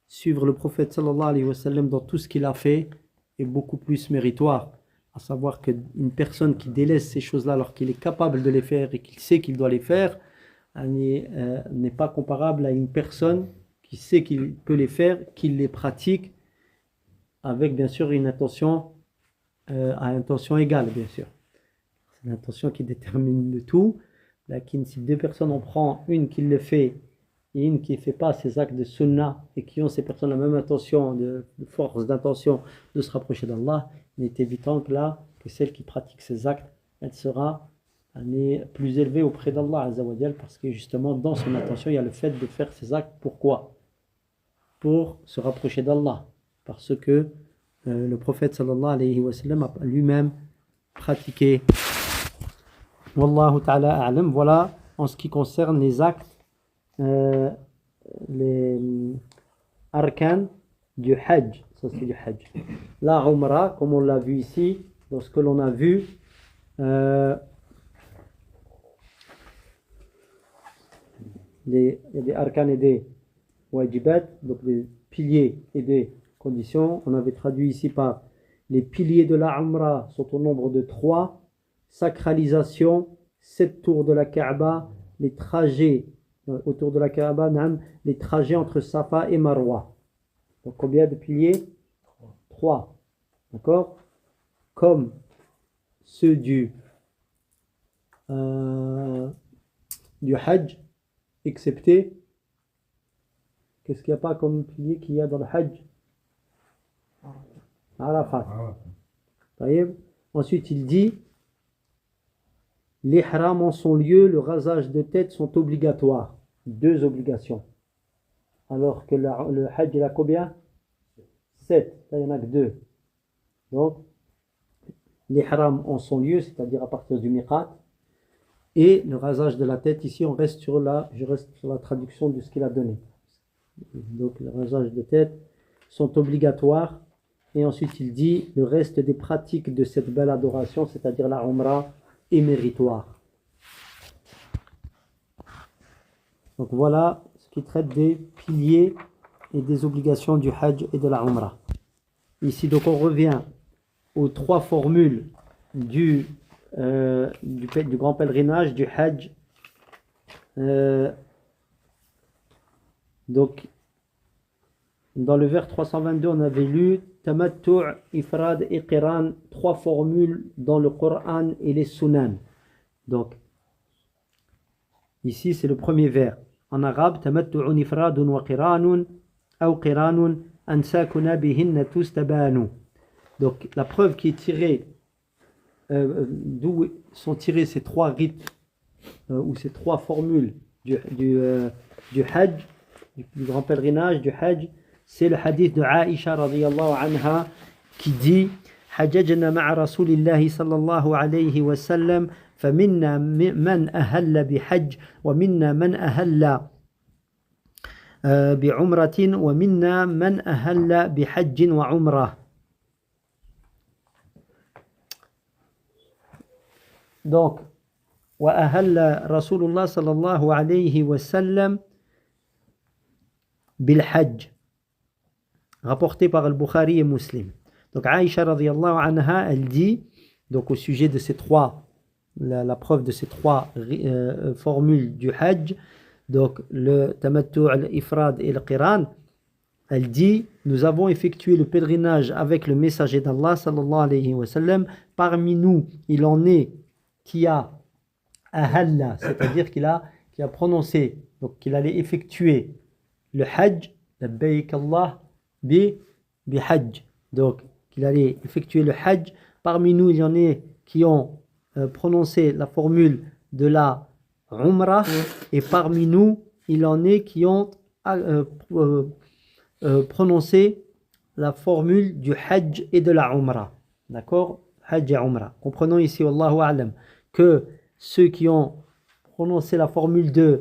suivre le prophète sallallahu alayhi wa sallam dans tout ce qu'il a fait est beaucoup plus méritoire. À savoir qu'une personne qui délaisse ces choses-là alors qu'il est capable de les faire et qu'il sait qu'il doit les faire, n'est pas comparable à une personne qui sait qu'il peut les faire, qui les pratique avec bien sûr une intention à intention égale, bien sûr. C'est l'intention qui détermine le tout. Là, si deux personnes, on prend une qui le fait et une qui ne fait pas ces actes de sunnah et qui ont ces personnes la même intention, de force d'intention de se rapprocher d'Allah, il est évident que celle qui pratique ces actes, elle sera plus élevée auprès d'Allah Azzawajal, parce que justement dans son intention il y a le fait de faire ces actes. Pourquoi? Pour se rapprocher d'Allah, parce que le prophète sallallahu alayhi wa sallam a lui-même pratiqué. Wallahu ta'ala a'lam. Voilà en ce qui concerne les actes, les arkan du hajj. Ça c'est du hajj. La umrah, comme on l'a vu ici, dans ce que l'on a vu, il y a des arkan et des wajibat, donc des piliers et des conditions. On avait traduit ici par les piliers de la umrah sont au nombre de 3: sacralisation, 7 tours de la Kaaba, les trajets autour de la Kaaba, les trajets entre Safa et Marwa. Donc combien de piliers? 3. D'accord? Comme ceux du Hajj, excepté, qu'est-ce qu'il n'y a pas comme pilier qu'il y a dans le Hajj? Arafat. Taïb. Ensuite il dit, l'ihram en son lieu, le rasage de tête sont obligatoires. 2 obligations. Alors que le Hajj il a combien? 7. Là il n'y en a que 2. Donc l'ihram en son lieu, c'est-à-dire à partir du miqat, et le rasage de la tête. Ici je reste sur la traduction de ce qu'il a donné. Donc le rasage de tête sont obligatoires. Et ensuite il dit, le reste des pratiques de cette belle adoration, c'est-à-dire la umrah, est méritoire. Donc voilà ce qui traite des piliers et des obligations du Hajj et de la Umrah. Ici, donc, on revient aux 3 formules du grand pèlerinage, du Hajj. Donc, dans le vers 322, on avait lu Tamattu', Ifrad et Qiran, 3 formules dans le Coran et les Sunan. Donc, ici, c'est le premier vers. En arabe, Tamattu'un ifradun wa qiranun, ou qiranun, ansakuna bihinna tustabanu. Donc, la preuve qui est tirée, d'où sont tirés ces 3 rites, ou ces 3 formules du Hajj, du grand pèlerinage, du Hajj, c'est le hadith de Aïcha radiyallahu anha qui dit حججنا مع رسول الله صلى الله عليه وسلم فمنا من أهل بحج ومنا من أهل بعمرة ومنا من أهل بحج وعمرة. Donc, وأهل رسول الله صلى الله عليه وسلم بالحج, rapporté par Al-Bukhari et Muslim. Donc Aïcha radiyallahu anha, elle dit, donc au sujet de ces 3, la preuve de ces 3 formules du Hajj, donc le Tamattu', l'Ifrad et le Qiran, elle dit, nous avons effectué le pèlerinage avec le messager d'Allah sallallahu alayhi wa sallam. Parmi nous, il en est qui a ahalla, c'est-à-dire qui a prononcé, donc qu'il allait effectuer le Hajj, labbayk Allah bi Hajj, donc qu'il allait effectuer le Hajj. Parmi nous, il y en a qui ont prononcé la formule de la Umrah, et parmi nous, il en est qui ont prononcé la formule du Hajj et de la Umrah. D'accord? Hajj et Umrah. Comprenons ici, Wallahu a'lam, que ceux qui ont prononcé la formule qu'ils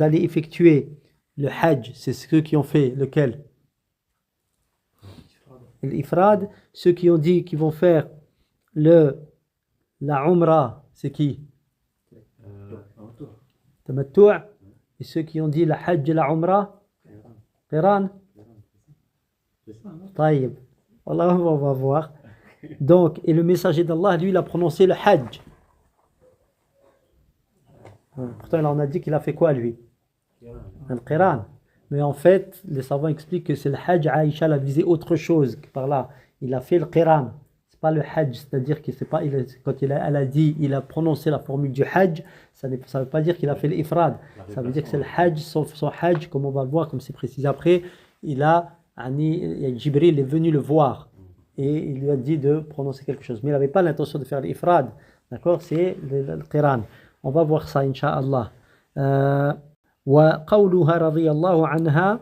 allaient effectuer le Hajj, c'est ceux qui ont fait lequel? L'Ifrad. Ceux qui ont dit qu'ils vont faire la Umrah, c'est qui? Tamattu'. Et ceux qui ont dit la Hajj et la Umrah, Qiran. Taïb. Wallah, on va voir. Donc, et le messager d'Allah, lui, il a prononcé le Hajj. Pourtant, on a dit qu'il a fait quoi, lui? Un Qiran. Mais en fait, les savants expliquent que c'est le Hajj. Aïcha a visé autre chose par là. Il a fait le Qiran. C'est pas le Hajj, c'est-à-dire que c'est pas, quand elle a dit, il a prononcé la formule du Hajj, ça ne veut pas dire qu'il a fait l'Ifrad. Ça veut dire que c'est le Hajj, son Hajj, comme on va le voir, comme c'est précisé après. Jibril est venu le voir et il lui a dit de prononcer quelque chose. Mais il n'avait pas l'intention de faire l'Ifrad. D'accord? C'est le Qiran. On va voir ça, Inch'Allah. وقولها رضي الله عنها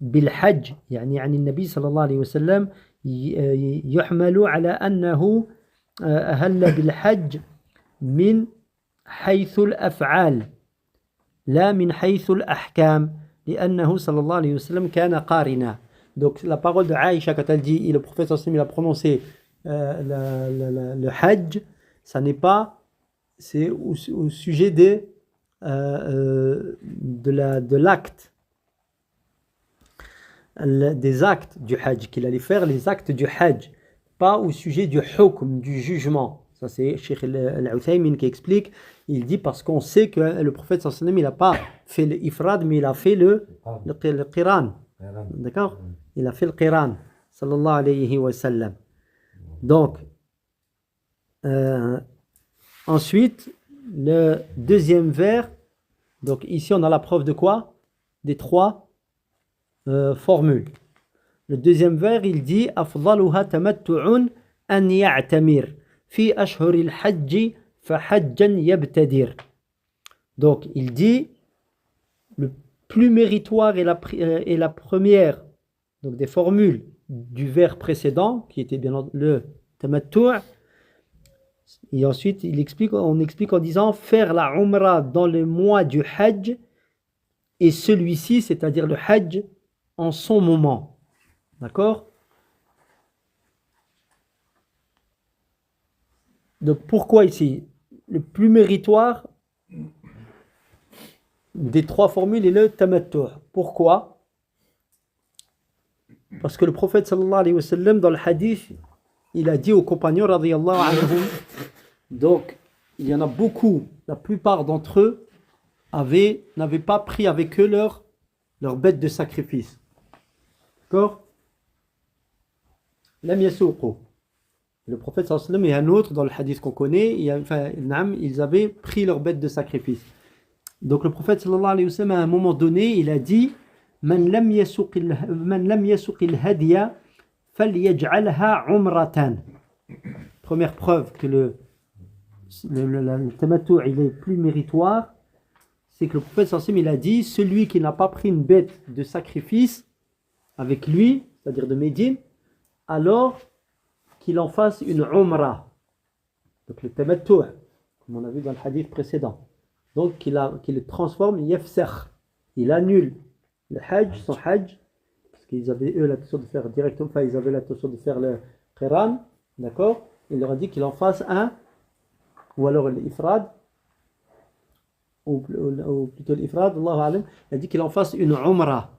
بالحج يعني عن النبي صلى الله عليه وسلم يحمل على أنه أهل بالحج من حيث الأفعال لا من حيث الأحكام لأنه صلى الله عليه وسلم كان قارنا. Donc la parole de Aïcha quand elle dit, et le prophète sallallahu alayhi wa sallam il a prononcé le Hajj, ça n'est pas, c'est au sujet de l'acte, des actes du Hajj, qu'il allait faire les actes du Hajj, pas au sujet du hukm, du jugement. Ça c'est Cheikh Al-Uthaymin qui explique. Il dit parce qu'on sait que le prophète sallallahu alayhi wa sallam il n'a pas fait l'Ifrad, mais il a fait le Qiran. D'accord? Il a fait le Qiran sallallahu alayhi wa sallam. Donc ensuite le deuxième vers, donc ici on a la preuve de quoi? Des 3 formules. Le deuxième vers il dit afdaluha tamattu'un an ya'tamir fi ashhuril hajj fa hajjan yabtadir. Donc il dit le plus méritoire est la première, donc des formules du vers précédent qui était bien le tamattu'. Et ensuite, on explique en disant faire la Umrah dans le mois du Hajj et celui-ci, c'est-à-dire le Hajj, en son moment. D'accord? Donc pourquoi ici? Le plus méritoire des 3 formules est le Tamattu'. Pourquoi? Parce que le prophète sallallahu alayhi wa sallam, dans le hadith, il a dit aux compagnons radiyallahu anhum, donc il y en a beaucoup, la plupart d'entre eux n'avaient pas pris avec eux leur bête de sacrifice. D'accord? Lam yasuqu. Le prophète sallallahu alayhi wa sallam et un autre dans le hadith qu'on connaît, ils avaient pris leur bête de sacrifice. Donc le prophète sallallahu alayhi wa sallam à un moment donné, il a dit Man lam yasuqil hadiya falyaj'alha umratan. Première preuve que le tamattu' il est plus méritoire, c'est que le prophète sallallahu alayhi wa sallam il a dit celui qui n'a pas pris une bête de sacrifice avec lui, c'est-à-dire de Médine, alors qu'il en fasse une umrah. Donc le tamattu', comme on a vu dans le hadith précédent. Donc qu'il le transforme, yafsakh. Il annule le hajj, son hajj, parce qu'ils avaient eux l'intention de faire directement, enfin ils avaient l'intention de faire le qiran, d'accord? Il leur a dit qu'il en fasse un, ou alors l'ifrad, ou plutôt l'ifrad, Allahu a'lam, il a dit qu'il en fasse une umrah.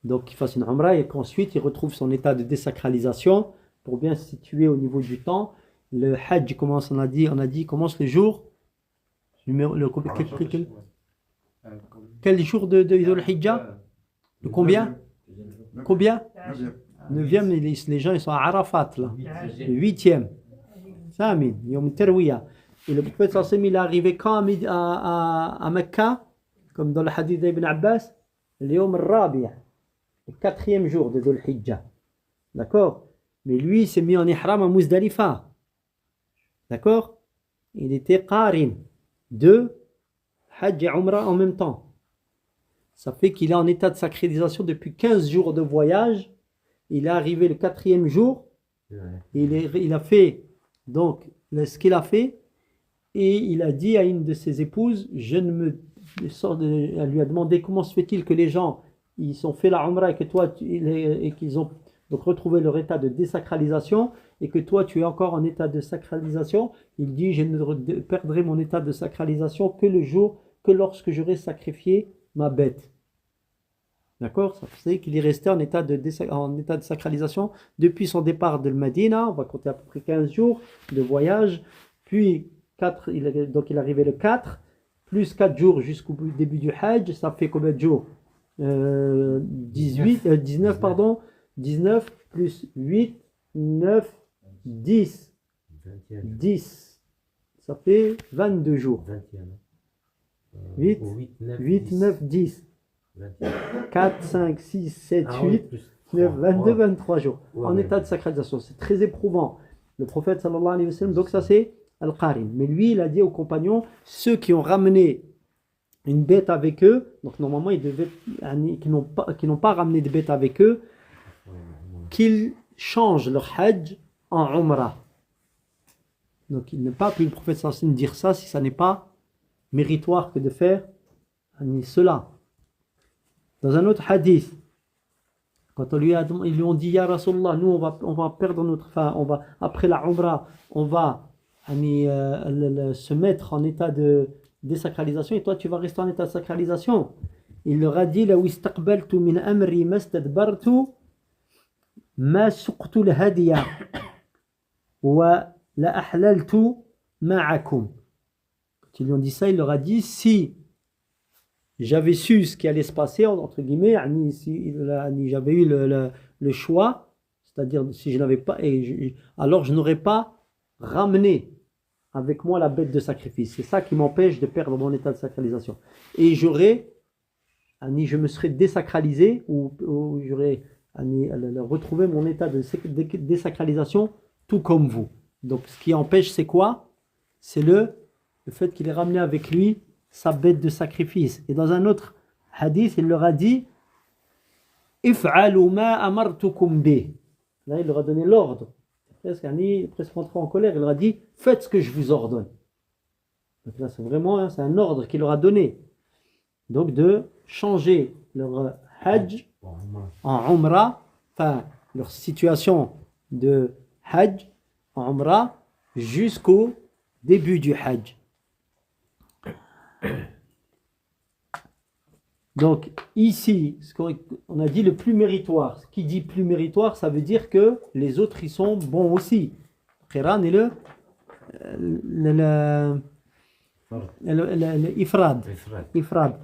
Donc qu'il fasse une umrah et qu'ensuite il retrouve son état de désacralisation pour bien se situer au niveau du temps. Le hajj commence, on a dit commence le jour quel jour de Dhul Hijjah? Le combien? Combien? 9e, les gens ils sont à Arafat là. Le 8e. Samin, Yom Terwiya. Et le prophète sallallahu alayhi wa sallam il est arrivé quand à Mecca, comme dans le hadith d'Ibn Abbas, le Yom al-Rabi', le 4e jour de Dhul Hijjah. D'accord? Mais lui il s'est mis en ihram à Muzdalifa. D'accord? Il était qarin de Hajj et Umrah en même temps. Ça fait qu'il est en état de sacralisation depuis 15 jours de voyage. Il est arrivé le 4e jour. Il a fait donc ce qu'il a fait et il a dit à une de ses épouses, elle lui a demandé comment se fait-il que les gens ils ont fait la Umrah et que toi et qu'ils ont donc retrouvé leur état de désacralisation et que toi tu es encore en état de sacralisation. Il dit je ne perdrai mon état de sacralisation que lorsque j'aurai sacrifié ma bête. D'accord? Ça fait qu'il est resté en état de sacralisation depuis son départ de Medina. On va compter à peu près 15 jours de voyage. Puis donc il est arrivé le 4, plus 4 jours jusqu'au début du Hajj. Ça fait combien de jours? 19 pardon. 19 plus 8, 9, 10. 10. Ça fait 22 jours. 8, 9, 10. 4, 5, 6, 7, 8, 9, 22, 23 jours. En état de sacralisation. C'est très éprouvant. Le prophète sallallahu alayhi wa sallam, donc ça c'est Al-Qarin. Mais lui, il a dit aux compagnons, ceux qui ont ramené une bête avec eux, donc normalement, qui n'ont pas ramené de bête avec eux, qu'ils changent leur hajj en umrah. Donc il n'est pas pu le prophète sallallahu alayhi wa sallam dire ça si ça n'est pas méritoire que de faire cela. Dans un autre hadith, quand ils lui ont dit Ya Rasulallah, nous on va perdre notre fin, après la umrah, on va se mettre en état de désacralisation et toi tu vas rester en état de sacralisation. Il leur a dit La istaqbaltu min amri mastadbartu ma suqtu al-hadiya wa la ahlaltu ma'akum. Quand ils lui ont dit ça, il leur a dit si j'avais su ce qui allait se passer, entre guillemets, si j'avais eu le choix, c'est-à-dire si je n'avais pas, alors je n'aurais pas ramené avec moi la bête de sacrifice. C'est ça qui m'empêche de perdre mon état de sacralisation. Et je me serais désacralisé ou j'aurais retrouvé mon état de désacralisation tout comme vous. Donc ce qui empêche c'est quoi? C'est le fait qu'il ait ramené avec lui sa bête de sacrifice. Et dans un autre hadith, il leur a dit If'alu ma amartukum bih. Là, il leur a donné l'ordre. Presque rentré en colère, il leur a dit faites ce que je vous ordonne. Donc là, c'est vraiment c'est un ordre qu'il leur a donné. Donc de changer leur hajj en umrah, enfin leur situation de hajj en umrah jusqu'au début du hajj. Donc ici, on a dit le plus méritoire. Ce qui dit plus méritoire, ça veut dire que les autres ils sont bons aussi. Qiran et le ifrad. Ifrad.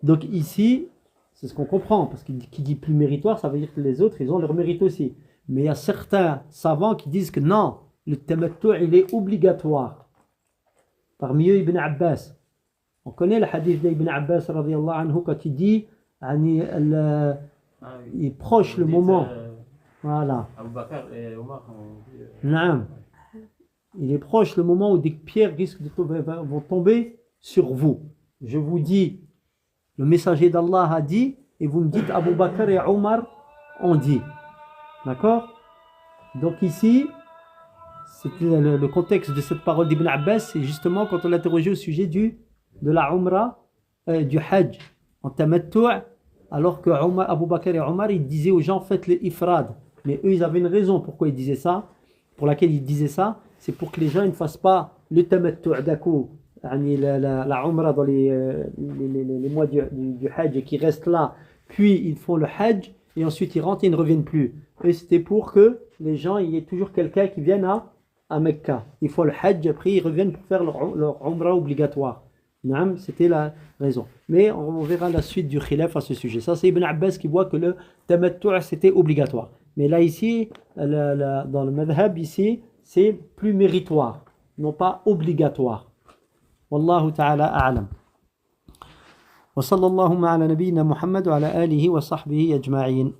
Donc ici, c'est ce qu'on comprend, parce qu'il qui dit plus méritoire, ça veut dire que les autres ils ont leur mérite aussi. Mais il y a certains savants qui disent que non, le tamattu' il est obligatoire. Parmi eux Ibn Abbas. On connaît le hadith d'Ibn Abbas radiyallahu anhu quand il dit il est proche le moment. Voilà. Abu Bakr et Omar ont dit. Naam. Il est proche le moment où des pierres risquent vont tomber sur vous. Je vous dis, le messager d'Allah a dit, et vous me dites Abu Bakr et Omar ont dit. D'accord? Donc ici, c'était le contexte de cette parole d'Ibn Abbas, c'est justement quand on l'interrogeait au sujet de la Umrah, du Hajj en tamattu', alors que Abu Bakr et Omar ils disaient aux gens faites le ifrad. Mais eux ils avaient une raison pourquoi ils disaient ça, pour laquelle ils disaient ça, c'est pour que les gens ne fassent pas le tamattu' d'un coup, la Umrah dans les mois du Hajj et qui restent là, puis ils font le Hajj et ensuite ils rentrent et ils ne reviennent plus. Et c'était pour que les gens, il y ait toujours quelqu'un qui vienne à Mecca. Ils font le Hajj, après ils reviennent pour faire leur Umrah obligatoire. C'était la raison. Mais on verra la suite du khilaf à ce sujet. Ça, c'est Ibn Abbas qui voit que le tamattu' c'était obligatoire. Mais là, ici, dans le madhab, ici, c'est plus méritoire, non pas obligatoire. Wallahu ta'ala a'lam. Wa sallallahu ala nabiyyina Muhammad wa ala alihi wa sahbihi ajma'in.